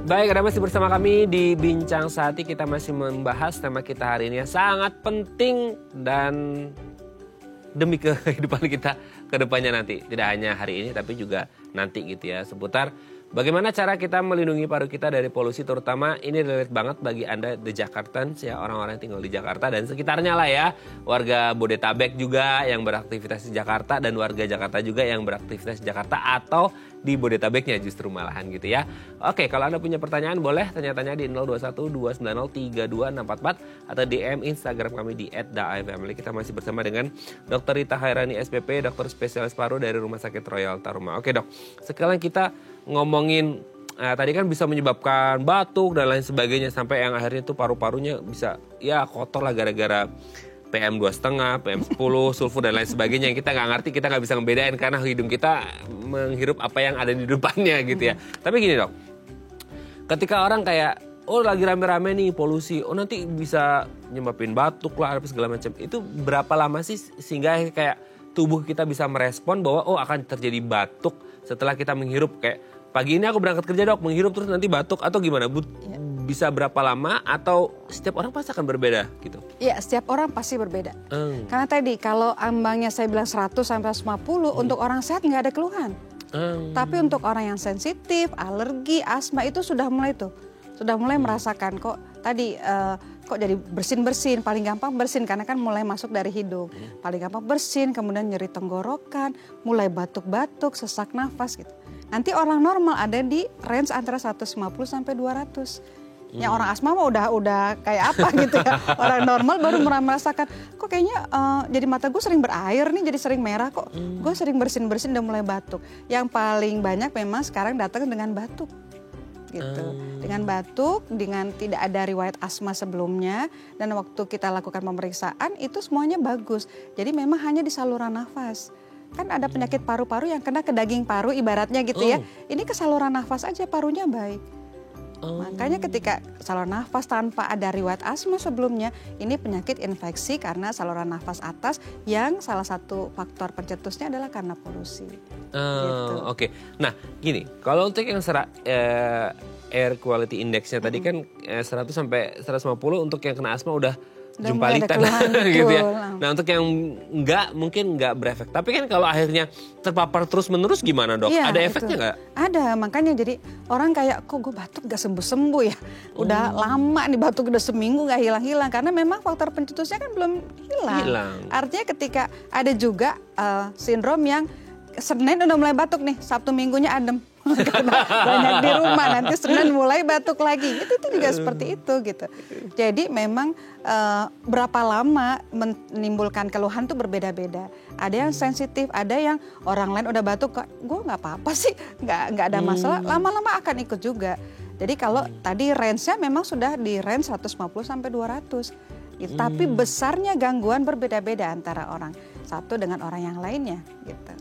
Speaker 1: Baik, Anda masih bersama kami di Bincang Sehati. Kita masih membahas tema kita hari ini yang sangat penting dan demi kehidupan kita ke depannya nanti. Tidak hanya hari ini tapi juga nanti gitu ya. Seputar bagaimana cara kita melindungi paru kita dari polusi, terutama ini relate banget bagi Anda the Jakartans ya, orang-orang yang tinggal di Jakarta dan sekitarnya lah ya. Warga Bodetabek juga yang beraktivitas di Jakarta dan warga Jakarta juga yang beraktivitas di Jakarta atau di Bodetabeknya justru malahan gitu ya. Oke, kalau Anda punya pertanyaan boleh tanya-tanya di 0212903244 atau DM Instagram kami di @theifamily. Kita masih bersama dengan Dr. Rita Hairani SPP, dokter spesialis paru dari Rumah Sakit Royal Taruma. Oke dok, sekarang kita ngomongin tadi kan bisa menyebabkan batuk dan lain sebagainya sampai yang akhirnya tuh paru-parunya bisa ya kotor lah gara-gara PM2,5, PM10, sulfur dan lain sebagainya yang kita nggak ngerti, kita nggak bisa ngebedain karena hidung kita menghirup apa yang ada di depannya gitu ya. Tapi gini dok, ketika orang kayak oh lagi rame-rame nih polusi, oh nanti bisa nyebabin batuk lah apa segala macam, itu berapa lama sih sehingga kayak tubuh kita bisa merespon bahwa oh akan terjadi batuk setelah kita menghirup? Kayak pagi ini aku berangkat kerja dok, menghirup terus nanti batuk atau gimana? bisa berapa lama atau setiap orang pasti akan berbeda gitu?
Speaker 2: Iya, setiap orang pasti berbeda. Karena tadi kalau ambangnya saya bilang 100 sampai 150, untuk orang sehat nggak ada keluhan. Tapi untuk orang yang sensitif, alergi, asma itu sudah mulai merasakan kok tadi kok jadi bersin-bersin, paling gampang bersin karena kan mulai masuk dari hidung. Paling gampang bersin, kemudian nyeri tenggorokan, mulai batuk-batuk, sesak nafas gitu. Nanti orang normal ada di range antara 150 sampai 200. Yang orang asma mah udah kayak apa gitu ya. Orang normal baru merasakan kok kayaknya jadi mata gue sering berair nih, jadi sering merah kok. Gue sering bersin-bersin udah mulai batuk. Yang paling banyak memang sekarang datang dengan batuk. Gitu. Dengan batuk, dengan tidak ada riwayat asma sebelumnya, dan waktu kita lakukan pemeriksaan itu semuanya bagus. Jadi memang hanya di saluran nafas. Kan ada penyakit paru-paru yang kena ke daging paru ibaratnya gitu ya. Ini ke saluran nafas aja parunya baik. Makanya ketika saluran nafas tanpa ada riwayat asma sebelumnya, ini penyakit infeksi karena saluran nafas atas yang salah satu faktor pencetusnya adalah karena polusi. Gitu.
Speaker 1: Oke. Nah gini, kalau untuk yang air quality index-nya tadi kan 100 sampai 150, untuk yang kena asma udah jumpalitan gitu ya. Nah untuk yang mungkin nggak berefek. Tapi kan kalau akhirnya terpapar terus-menerus gimana dok?
Speaker 2: Iya,
Speaker 1: ada efeknya nggak?
Speaker 2: Ada, makanya jadi orang kayak kok gue batuk gak sembuh-sembuh ya. Udah lama nih batuk, udah seminggu gak hilang-hilang. Karena memang faktor pencetusnya kan belum hilang. Artinya ketika ada juga sindrom yang Senin udah mulai batuk nih, Sabtu Minggunya adem. Karena banyak di rumah, nanti Senin mulai batuk lagi. Itu juga seperti itu gitu. Jadi memang berapa lama menimbulkan keluhan tuh berbeda-beda. Ada yang sensitif, ada yang orang lain udah batuk, gue nggak apa-apa sih, nggak ada masalah. Lama-lama akan ikut juga. Jadi kalau tadi range-nya memang sudah di range 150 sampai 200. Gitu. Tapi besarnya gangguan berbeda-beda antara orang satu dengan orang yang lainnya gitu.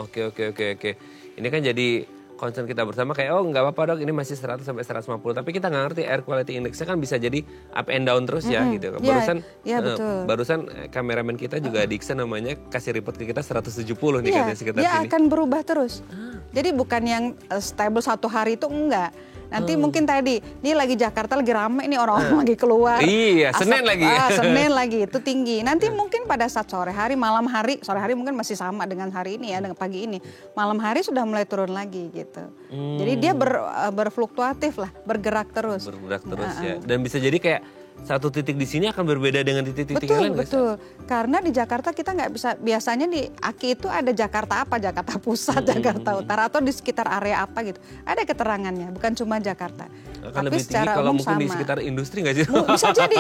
Speaker 1: Oke. Ini kan jadi concern kita bersama kayak nggak apa-apa dok, ini masih 100 sampai 150. Tapi kita nggak ngerti air quality index-nya kan bisa jadi up and down terus ya gitu. Barusan kameramen kita juga Diksa namanya kasih report ke kita 170 nih katanya sekitar sini.
Speaker 2: Dia akan berubah terus. Jadi bukan yang stable satu hari itu enggak. Nanti mungkin tadi, ini lagi Jakarta lagi rame nih orang-orang lagi keluar.
Speaker 1: Iya, Senin lagi.
Speaker 2: Senin lagi itu tinggi. Nanti mungkin pada saat sore hari, malam hari, sore hari mungkin masih sama dengan hari ini ya, dengan pagi ini. Malam hari sudah mulai turun lagi gitu. Jadi dia berfluktuatif lah, bergerak terus.
Speaker 1: Bergerak terus ya. Dan bisa jadi kayak satu titik di sini akan berbeda dengan titik-titik lain.
Speaker 2: Betul. Karena di Jakarta kita nggak bisa, biasanya di AKI itu ada Jakarta apa, Jakarta Pusat, Jakarta Utara, atau di sekitar area apa gitu. Ada keterangannya, bukan cuma Jakarta.
Speaker 1: Akan lebih tinggi kalau mungkin di sekitar industri nggak sih?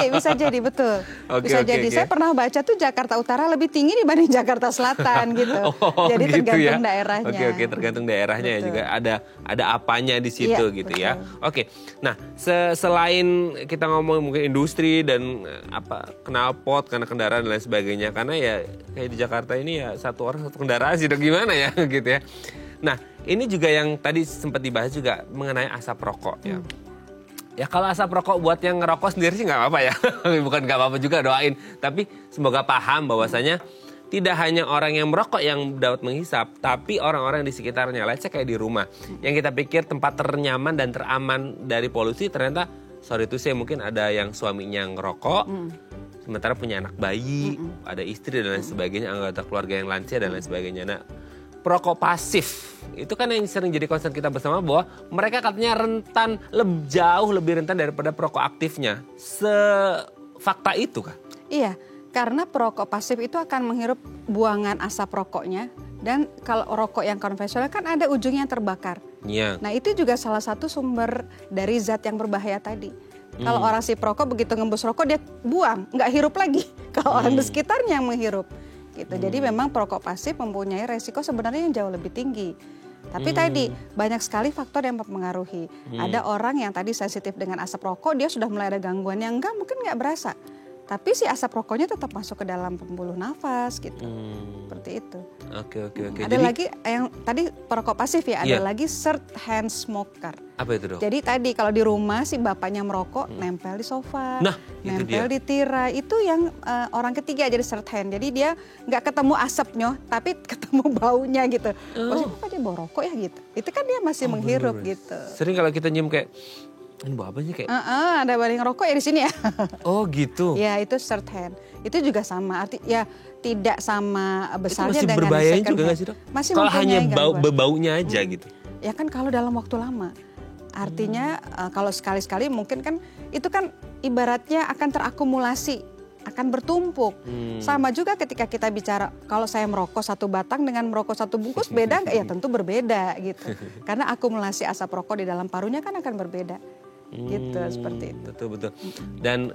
Speaker 2: Bisa jadi betul. Jadi. Saya pernah baca tuh Jakarta Utara lebih tinggi dibanding Jakarta Selatan gitu. Jadi gitu tergantung daerahnya.
Speaker 1: Oke, tergantung daerahnya ya, juga ada apanya di situ gitu ya. Oke. Nah, selain kita ngomong mungkin industri dan knalpot karena kendaraan dan lain sebagainya, karena ya kayak di Jakarta ini ya satu orang satu kendaraan sih, gimana ya gitu ya. Nah, ini juga yang tadi sempat dibahas juga mengenai asap rokok ya. Ya kalau asap rokok buat yang ngerokok sendiri sih nggak apa-apa ya. Bukan nggak apa-apa juga, doain. Tapi semoga paham bahwasanya tidak hanya orang yang merokok yang dapat menghisap, tapi orang-orang di sekitarnya. Let's say kayak di rumah. Yang kita pikir tempat ternyaman dan teraman dari polusi, ternyata sorry itu saya mungkin ada yang suaminya ngerokok, sementara punya anak bayi, ada istri dan lain sebagainya, anggota keluarga yang lansia dan lain sebagainya. Nah, perokok pasif itu kan yang sering jadi concern kita bersama, bahwa mereka katanya rentan, jauh lebih rentan daripada perokok aktifnya. Sefakta itu kah?
Speaker 2: Iya, karena perokok pasif itu akan menghirup buangan asap rokoknya, dan kalau rokok yang konvensional kan ada ujungnya yang terbakar.
Speaker 1: Iya.
Speaker 2: Nah itu juga salah satu sumber dari zat yang berbahaya tadi. Kalau orang si perokok begitu ngembus rokok dia buang, nggak hirup lagi. Kalau orang di sekitarnya yang menghirup. Gitu. Jadi memang perokok pasif mempunyai resiko sebenarnya yang jauh lebih tinggi. Tapi tadi banyak sekali faktor yang mempengaruhi. Ada orang yang tadi sensitif dengan asap rokok, dia sudah mulai ada gangguan yang mungkin nggak berasa. Tapi si asap rokoknya tetap masuk ke dalam pembuluh nafas gitu. Seperti itu.
Speaker 1: Oke.
Speaker 2: Ada lagi yang tadi perokok pasif ya, ada lagi third hand smoker.
Speaker 1: Apa itu dok?
Speaker 2: Jadi tadi kalau di rumah si bapaknya merokok, nempel di sofa, nempel di tirai, itu yang orang ketiga jadi third hand. Jadi dia nggak ketemu asapnya, tapi ketemu baunya gitu. Kok dia bawa rokok ya gitu. Itu kan dia masih menghirup gitu.
Speaker 1: Sering kalau kita nyium kayak Ini buat apa sih kayak?
Speaker 2: Ada banding rokok ya di sini ya.
Speaker 1: Oh gitu.
Speaker 2: Ya itu third hand. Itu juga sama. Ya tidak sama besarnya
Speaker 1: itu masih
Speaker 2: dengan
Speaker 1: berbahaya
Speaker 2: second
Speaker 1: juga
Speaker 2: hand.
Speaker 1: nggak sih dok?
Speaker 2: Masih
Speaker 1: kalau hanya
Speaker 2: gangguan.
Speaker 1: baunya aja gitu.
Speaker 2: Ya kan kalau dalam waktu lama. Artinya kalau sekali-sekali mungkin kan itu kan ibaratnya akan terakumulasi, akan bertumpuk. Sama juga ketika kita bicara kalau saya merokok 1 batang dengan merokok 1 bungkus beda nggak? Ya tentu berbeda gitu. Karena akumulasi asap rokok di dalam parunya kan akan berbeda. Gitu seperti itu.
Speaker 1: Betul. Dan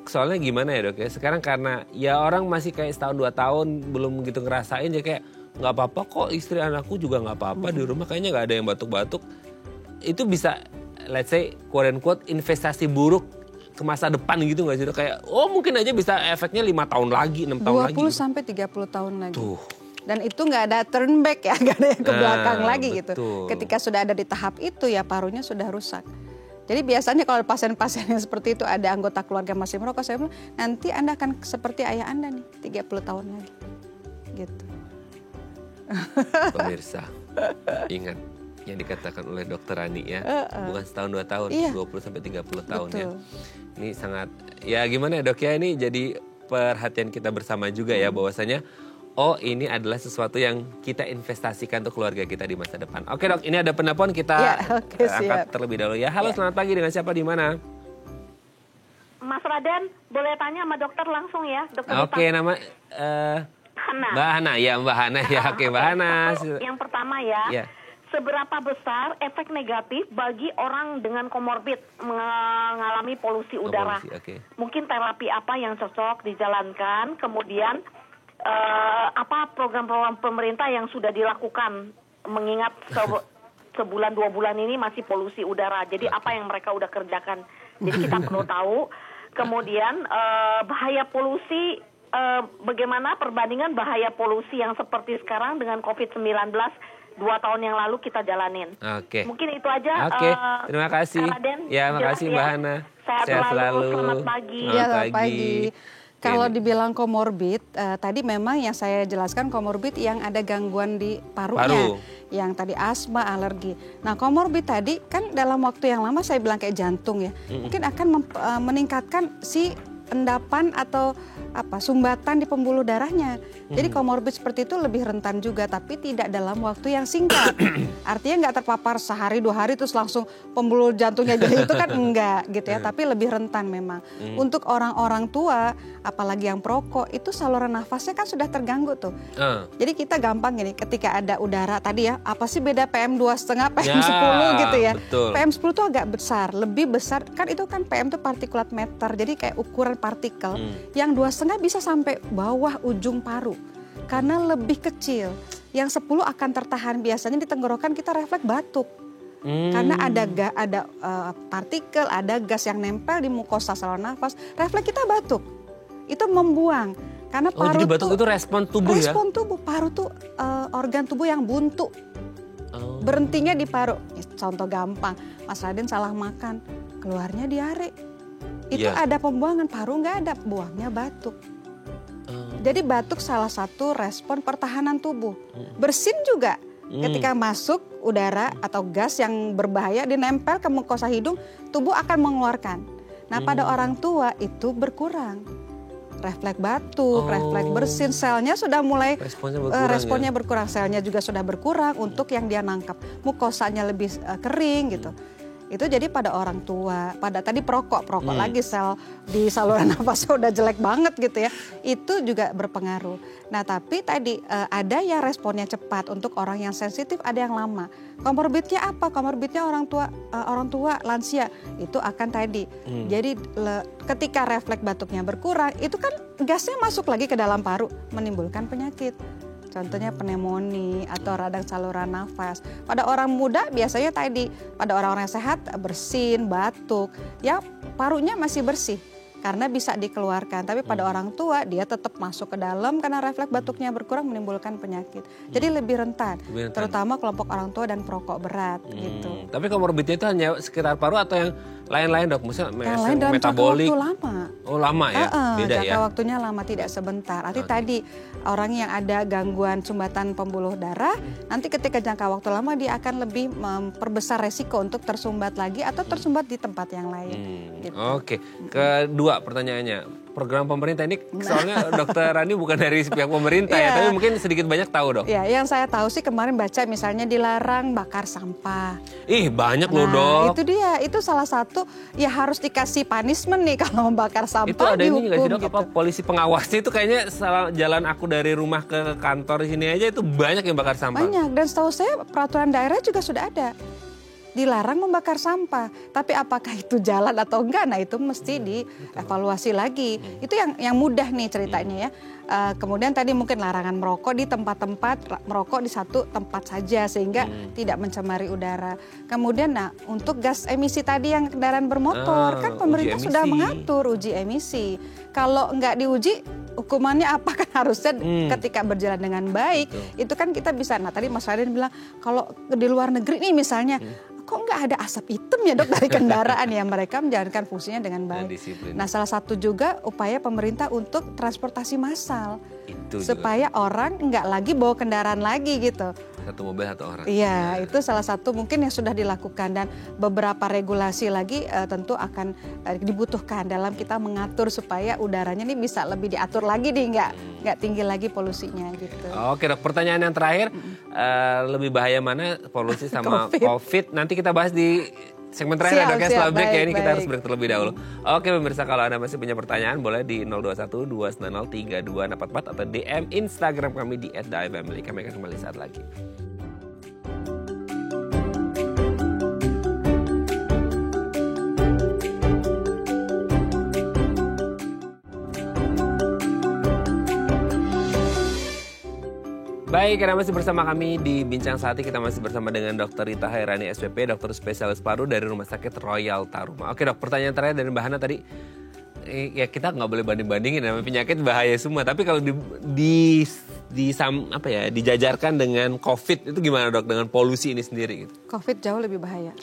Speaker 1: soalnya gimana ya dok ya, sekarang karena ya orang masih kayak setahun 2 tahun belum gitu ngerasain ya kayak nggak apa-apa kok, istri anakku juga nggak apa-apa di rumah kayaknya nggak ada yang batuk-batuk. Itu bisa let's say quote unquote investasi buruk ke masa depan gitu nggak sih dok? Kayak mungkin aja bisa efeknya 5 tahun lagi, 6 tahun lagi.
Speaker 2: 20 sampai 30 tahun lagi.
Speaker 1: Tuh.
Speaker 2: Dan itu nggak ada turn back ya, nggak ada yang ke belakang lagi
Speaker 1: betul.
Speaker 2: gitu. Ketika sudah ada di tahap itu ya parunya sudah rusak. Jadi biasanya kalau pasien-pasien yang seperti itu ada anggota keluarga masih merokok, saya bilang nanti Anda akan seperti ayah Anda nih 30 tahun lagi. Gitu.
Speaker 1: Pemirsa, ingat yang dikatakan oleh Dokter Ani ya, bukan setahun 2 tahun, 20 sampai 30 tahun.
Speaker 2: Betul.
Speaker 1: Ya. Ini sangat, ya gimana ya dok ya, ini jadi perhatian kita bersama juga ya bahwasanya ini adalah sesuatu yang kita investasikan untuk keluarga kita di masa depan. Oke dok, ini ada penelpon, kita angkat terlebih dahulu ya. Halo, selamat pagi, dengan siapa, di mana?
Speaker 3: Mas Raden, boleh tanya sama dokter langsung ya?
Speaker 1: Oke, nama
Speaker 3: Hana.
Speaker 1: Mbak Hana, ya Mbak Hana ya. Oke, Mbak Hana.
Speaker 3: Yang pertama ya, seberapa besar efek negatif bagi orang dengan komorbid mengalami polusi udara? Mungkin terapi apa yang cocok dijalankan, kemudian apa program-program pemerintah yang sudah dilakukan, mengingat sebulan 2 bulan ini masih polusi udara. Jadi apa yang mereka udah kerjakan? Jadi kita perlu tahu. Kemudian bahaya polusi, bagaimana perbandingan bahaya polusi yang seperti sekarang dengan COVID-19 2 tahun yang lalu kita jalanin.
Speaker 1: Oke.
Speaker 3: Mungkin itu aja.
Speaker 1: Oke, terima kasih.
Speaker 3: Raden,
Speaker 1: ya, makasih Mbak Hana.
Speaker 3: Sehat selalu. Selamat pagi.
Speaker 2: Selamat pagi. Kalau dibilang komorbid, tadi memang yang saya jelaskan komorbid yang ada gangguan di parunya. Yang tadi asma, alergi. Nah komorbid tadi kan dalam waktu yang lama saya bilang kayak jantung ya. Mungkin akan meningkatkan si endapan atau sumbatan di pembuluh darahnya. Jadi komorbid seperti itu lebih rentan juga, tapi tidak dalam waktu yang singkat. Artinya nggak terpapar sehari 2 hari terus langsung pembuluh jantungnya jadi itu kan enggak gitu ya, tapi lebih rentan memang. Untuk orang-orang tua, apalagi yang perokok, itu saluran nafasnya kan sudah terganggu tuh. Jadi kita gampang gini, ketika ada udara tadi ya, apa sih beda PM 2,5 PM 10 gitu ya.
Speaker 1: Betul.
Speaker 2: PM 10 tuh agak besar, lebih besar kan, itu kan PM tuh partikulat meter. Jadi kayak ukuran partikel yang 2,5 bisa sampai bawah ujung paru karena lebih kecil. Yang 10 akan tertahan. Biasanya di tenggorokan kita refleks batuk karena ada partikel, ada gas yang nempel di mukosa saluran nafas. Refleks kita batuk, itu membuang karena paru
Speaker 1: jadi batuk itu respon tubuh ya?
Speaker 2: Respon tubuh. Paru tuh organ tubuh yang buntu. Berhentinya di paru. Contoh gampang, Mas Raden salah makan, keluarnya diare. Itu ada pembuangan, paru nggak ada, buangnya batuk. Jadi batuk salah satu respon pertahanan tubuh. Bersin juga, ketika masuk udara atau gas yang berbahaya dinempel ke mukosa hidung, tubuh akan mengeluarkan. Nah pada orang tua itu berkurang. Refleks batuk, refleks bersin, selnya sudah mulai responnya berkurang. Selnya juga sudah berkurang untuk yang dia nangkap. Mukosanya lebih kering gitu. Itu jadi pada orang tua, pada tadi perokok lagi sel di saluran nafasnya udah jelek banget gitu ya. Itu juga berpengaruh. Nah tapi tadi ada yang responnya cepat, untuk orang yang sensitif ada yang lama. Komorbidnya apa? Komorbidnya orang tua lansia itu akan tadi. Jadi ketika refleks batuknya berkurang, itu kan gasnya masuk lagi ke dalam paru, menimbulkan penyakit. Contohnya pneumonia atau radang saluran nafas. Pada orang muda biasanya tadi, pada orang-orang sehat bersin, batuk, ya parunya masih bersih karena bisa dikeluarkan. Tapi pada orang tua dia tetap masuk ke dalam karena refleks batuknya berkurang, menimbulkan penyakit. Jadi lebih rentan, terutama kelompok orang tua dan perokok berat gitu.
Speaker 1: Tapi komorbidnya itu hanya sekitar paru atau yang lain-lain dok, misalnya
Speaker 2: lain dalam
Speaker 1: metabolik.
Speaker 2: jangka waktu lama.
Speaker 1: Oh lama ya, beda ya.
Speaker 2: Jangka waktunya lama, tidak sebentar. Arti tadi orang yang ada gangguan sumbatan pembuluh darah, nanti ketika jangka waktu lama dia akan lebih memperbesar resiko untuk tersumbat lagi atau tersumbat di tempat yang lain. Gitu.
Speaker 1: Oke, kedua pertanyaannya. Program pemerintah ini soalnya Dokter Rani bukan dari pihak pemerintah ya, tapi mungkin sedikit banyak tahu dok.
Speaker 2: Ya, yang saya tahu sih kemarin baca misalnya dilarang bakar sampah.
Speaker 1: Ih banyak loh dok.
Speaker 2: Itu dia, itu salah satu ya harus dikasih punishment nih kalau membakar sampah.
Speaker 1: Itu ada ini nggak sih dok,
Speaker 2: gitu.
Speaker 1: apa polisi pengawasnya itu kayaknya salah jalan aku dari rumah ke kantor sini aja itu banyak yang bakar sampah.
Speaker 2: Banyak, dan setahu saya peraturan daerah juga sudah ada. Dilarang membakar sampah, tapi apakah itu jalan atau enggak? Nah itu mesti dievaluasi lagi. Itu yang mudah nih ceritanya ya. Kemudian tadi mungkin larangan merokok di tempat-tempat merokok di satu tempat saja sehingga tidak mencemari udara. Kemudian nah untuk gas emisi tadi yang kendaraan bermotor kan pemerintah sudah mengatur uji emisi. Kalau enggak diuji hukumannya apa kan harusnya ketika berjalan dengan baik. Itu kan kita bisa, nah tadi Mas Raden bilang kalau di luar negeri nih misalnya kok nggak ada asap hitam ya dok dari kendaraan ya, mereka menjalankan fungsinya dengan baik. Nah salah satu juga upaya pemerintah untuk transportasi massal itu supaya orang nggak lagi bawa kendaraan lagi gitu.
Speaker 1: Satu mobil satu orang.
Speaker 2: Iya, itu salah satu mungkin yang sudah dilakukan dan beberapa regulasi lagi tentu akan dibutuhkan dalam kita mengatur supaya udaranya ini bisa lebih diatur lagi nih, nggak tinggi lagi polusinya gitu.
Speaker 1: Oke dok, pertanyaan yang terakhir lebih bahaya mana polusi sama COVID? Nanti kita bahas di segmen terakhir ya dok ya, setelah break ya, ini kita harus break terlebih dahulu. Oke pemirsa, kalau Anda masih punya pertanyaan boleh di 021 290 3244 atau DM Instagram kami di @daifamily. Kami akan kembali saat lagi. Baik, karena masih bersama kami di Bincang Sehati, kita masih bersama dengan Dr. Rita Hairani SPP, dokter spesialis paru dari Rumah Sakit Royal Taruma. Oke dok, pertanyaan terakhir dari Mbak Hana tadi, ya kita nggak boleh banding-bandingin, namanya penyakit bahaya semua. Tapi kalau dijajarkan dengan COVID itu gimana dok, dengan polusi ini sendiri? Gitu?
Speaker 2: COVID jauh lebih bahaya.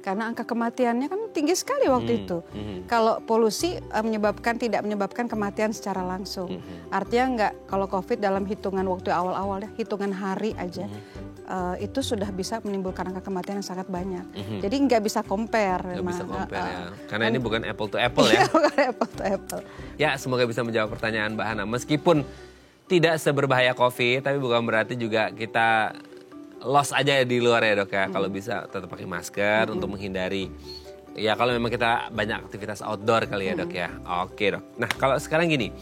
Speaker 2: Karena angka kematiannya kan tinggi sekali waktu itu. Kalau polusi tidak menyebabkan kematian secara langsung. Artinya nggak, kalau COVID dalam hitungan waktu awal-awal ya, hitungan hari aja, itu sudah bisa menimbulkan angka kematian yang sangat banyak. Jadi nggak bisa compare.
Speaker 1: Nggak bisa compare ya. Karena ini bukan apple to apple ya.
Speaker 2: Bukan apple to apple.
Speaker 1: Ya, semoga bisa menjawab pertanyaan Mbak Hana. Meskipun tidak seberbahaya COVID, tapi bukan berarti juga kita loss aja di luar ya dok ya. Kalau bisa tetap pakai masker untuk menghindari. Ya kalau memang kita banyak aktivitas outdoor kali ya dok ya. Oke dok. Nah kalau sekarang gini,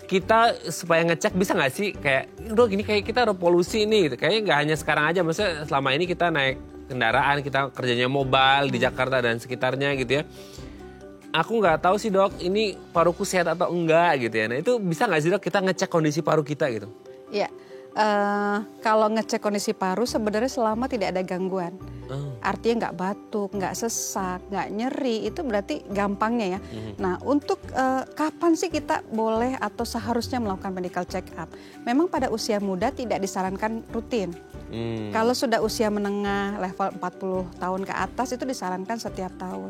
Speaker 1: kita supaya ngecek bisa nggak sih kayak, dok ini kayak kita ada polusi nih gitu. Kayaknya nggak hanya sekarang aja, maksudnya selama ini kita naik kendaraan, kita kerjanya mobile di Jakarta dan sekitarnya gitu ya. Aku nggak tahu sih dok, ini paruku sehat atau enggak gitu ya. Nah itu bisa nggak sih dok kita ngecek kondisi paru kita gitu?
Speaker 2: Iya. Kalau ngecek kondisi paru sebenarnya selama tidak ada gangguan, artinya nggak batuk, nggak sesak, nggak nyeri, itu berarti gampangnya ya. Nah untuk kapan sih kita boleh atau seharusnya melakukan medical check up? Memang pada usia muda tidak disarankan rutin. Kalau sudah usia menengah level 40 tahun ke atas itu disarankan setiap tahun.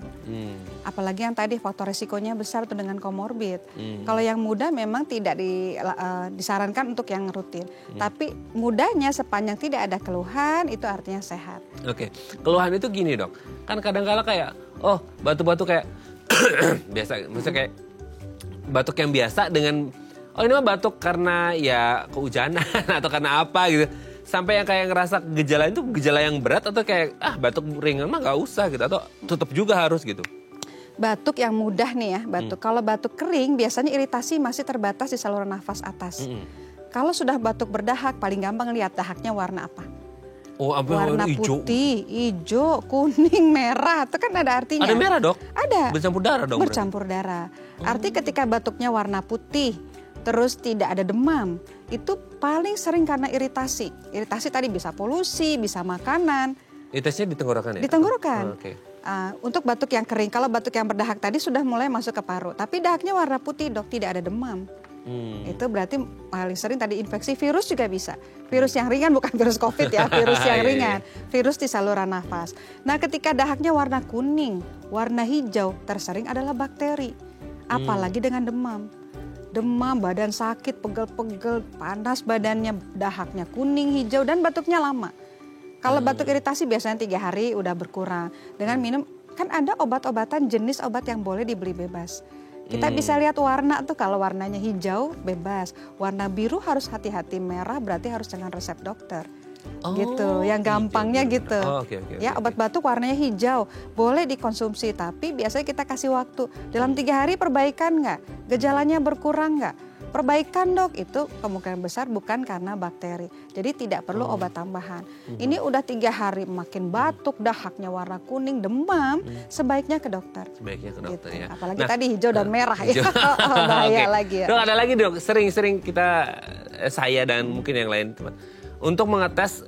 Speaker 2: Apalagi yang tadi faktor resikonya besar tuh dengan komorbid. Kalau yang muda memang tidak disarankan untuk yang rutin. Tapi mudanya sepanjang tidak ada keluhan itu artinya sehat.
Speaker 1: Oke, keluhan itu gini dok. Kan kadang-kala kayak, batuk-batuk kayak biasa, maksudnya kayak batuk yang biasa dengan, ini mah batuk karena ya kehujanan atau karena apa gitu. Sampai yang kayak ngerasa gejala itu gejala yang berat atau kayak batuk ringan mah gak usah gitu, atau tutup juga harus gitu.
Speaker 2: Batuk yang mudah nih ya, batuk. Kalau batuk kering biasanya iritasi masih terbatas di saluran nafas atas. Kalau sudah batuk berdahak, paling gampang lihat dahaknya warna apa. Warna putih, hijau, kuning, merah, itu kan ada artinya.
Speaker 1: Ada merah dok?
Speaker 2: Ada.
Speaker 1: Bercampur darah dong?
Speaker 2: Bercampur darah. Arti ketika batuknya warna putih, terus tidak ada demam, itu paling sering karena iritasi. Iritasi tadi bisa polusi, bisa makanan.
Speaker 1: Iritasinya di tenggorokan ya?
Speaker 2: Di tenggorokan.
Speaker 1: Oke.
Speaker 2: Untuk batuk yang kering, kalau batuk yang berdahak tadi sudah mulai masuk ke paru. Tapi dahaknya warna putih dok, tidak ada demam. Itu berarti paling sering tadi infeksi virus juga bisa. Virus yang ringan bukan virus COVID ya, virus yang ringan. Virus di saluran nafas. Nah ketika dahaknya warna kuning, warna hijau, tersering adalah bakteri. Apalagi dengan demam. Demam, badan sakit, pegel-pegel, panas badannya, dahaknya kuning, hijau, dan batuknya lama. Kalau batuk iritasi biasanya 3 hari udah berkurang. Dengan minum, kan ada obat-obatan jenis obat yang boleh dibeli bebas. Kita bisa lihat warna tuh, kalau warnanya hijau bebas. Warna biru harus hati-hati, merah berarti harus dengan resep dokter. Gitu, yang gampangnya gitu. Ya obat batuk warnanya hijau, boleh dikonsumsi. Tapi biasanya kita kasih waktu. Dalam 3 hari perbaikan nggak? Gejalanya berkurang nggak? Perbaikan dok, itu kemungkinan besar bukan karena bakteri. Jadi tidak perlu obat tambahan. Ini udah 3 hari makin batuk, dahaknya warna kuning, demam, sebaiknya ke dokter.
Speaker 1: Sebaiknya ke dokter
Speaker 2: gitu.
Speaker 1: ya.
Speaker 2: Apalagi tadi hijau dan merah ya. Bahaya lagi ya.
Speaker 1: Dok ada lagi dok, sering-sering kita, saya dan mungkin yang lain teman, untuk mengetes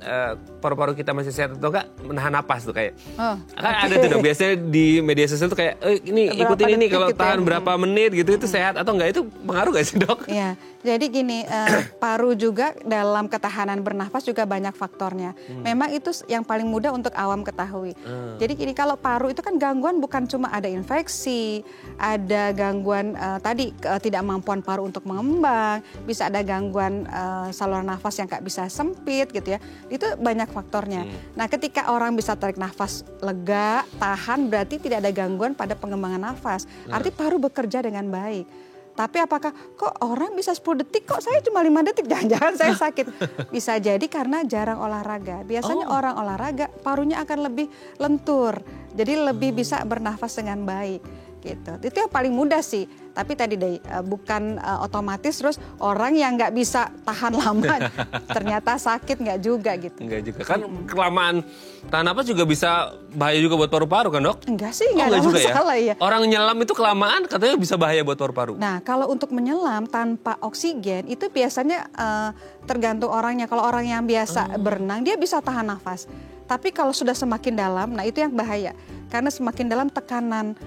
Speaker 1: paru-paru kita masih sehat atau enggak, menahan napas tuh kayak. Kan ada tuh dok, biasanya di media sosial tuh kayak, ini ikutin ini kalau tahan berapa menit gitu, itu sehat atau enggak, itu pengaruh gak sih dok?
Speaker 2: Iya, jadi gini, paru juga dalam ketahanan bernafas juga banyak faktornya. Memang itu yang paling mudah untuk awam ketahui. Jadi gini, kalau paru itu kan gangguan bukan cuma ada infeksi, ada gangguan tadi ketidakmampuan paru untuk mengembang, bisa ada gangguan saluran nafas yang gak bisa sempit gitu ya. Itu banyak faktornya. Nah ketika orang bisa tarik nafas lega, tahan, berarti tidak ada gangguan pada pengembangan nafas. Arti paru bekerja dengan baik. Tapi apakah kok orang bisa 10 detik, kok saya cuma 5 detik, jangan-jangan saya sakit. Bisa jadi karena jarang olahraga. Biasanya orang olahraga parunya akan lebih lentur. Jadi lebih bisa bernafas dengan baik. Gitu. Itu yang paling mudah sih. Tapi tadi deh bukan otomatis terus orang yang nggak bisa tahan lama ternyata sakit, nggak juga gitu.
Speaker 1: Nggak juga. Kan kelamaan tahan napas juga bisa bahaya juga buat paru-paru kan dok?
Speaker 2: Enggak sih, nggak ada masalah ya.
Speaker 1: Orang nyelam itu kelamaan katanya bisa bahaya buat paru-paru.
Speaker 2: Nah kalau untuk menyelam tanpa oksigen itu biasanya tergantung orangnya. Kalau orang yang biasa berenang dia bisa tahan nafas. Tapi kalau sudah semakin dalam, nah itu yang bahaya. Karena semakin dalam tekanan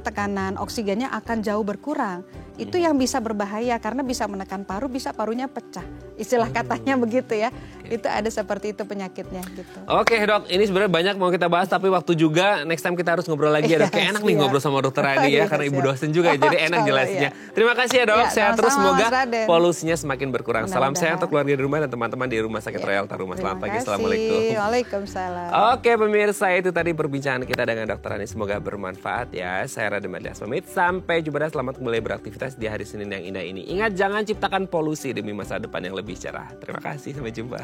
Speaker 2: tekanan oksigennya akan jauh berkurang. Itu yang bisa berbahaya karena bisa menekan paru, bisa parunya pecah. Istilah katanya begitu ya. Itu ada seperti itu penyakitnya gitu.
Speaker 1: Oke dok, ini sebenarnya banyak mau kita bahas tapi waktu juga next time kita harus ngobrol lagi ya dok. Kayak enak nih ngobrol sama dokter Rani ya karena ibu dosen juga jadi enak jelasnya. Terima kasih ya dok, sehat terus, semoga polusinya semakin berkurang. Salam sehat untuk keluarga di rumah dan teman-teman di Rumah Sakit Royal Taruma. Selamat pagi, assalamualaikum.
Speaker 2: Waalaikumsalam.
Speaker 1: Oke pemirsa, itu tadi perbincangan kita dengan dokter Rani, semoga bermanfaat ya. Saya Raden Madlias pamit, sampai jumpa dan selamat kembali beraktivitas di hari Senin yang indah ini. Ingat jangan ciptakan polusi demi masa depan yang lebih cerah. Terima kasih, sampai jumpa.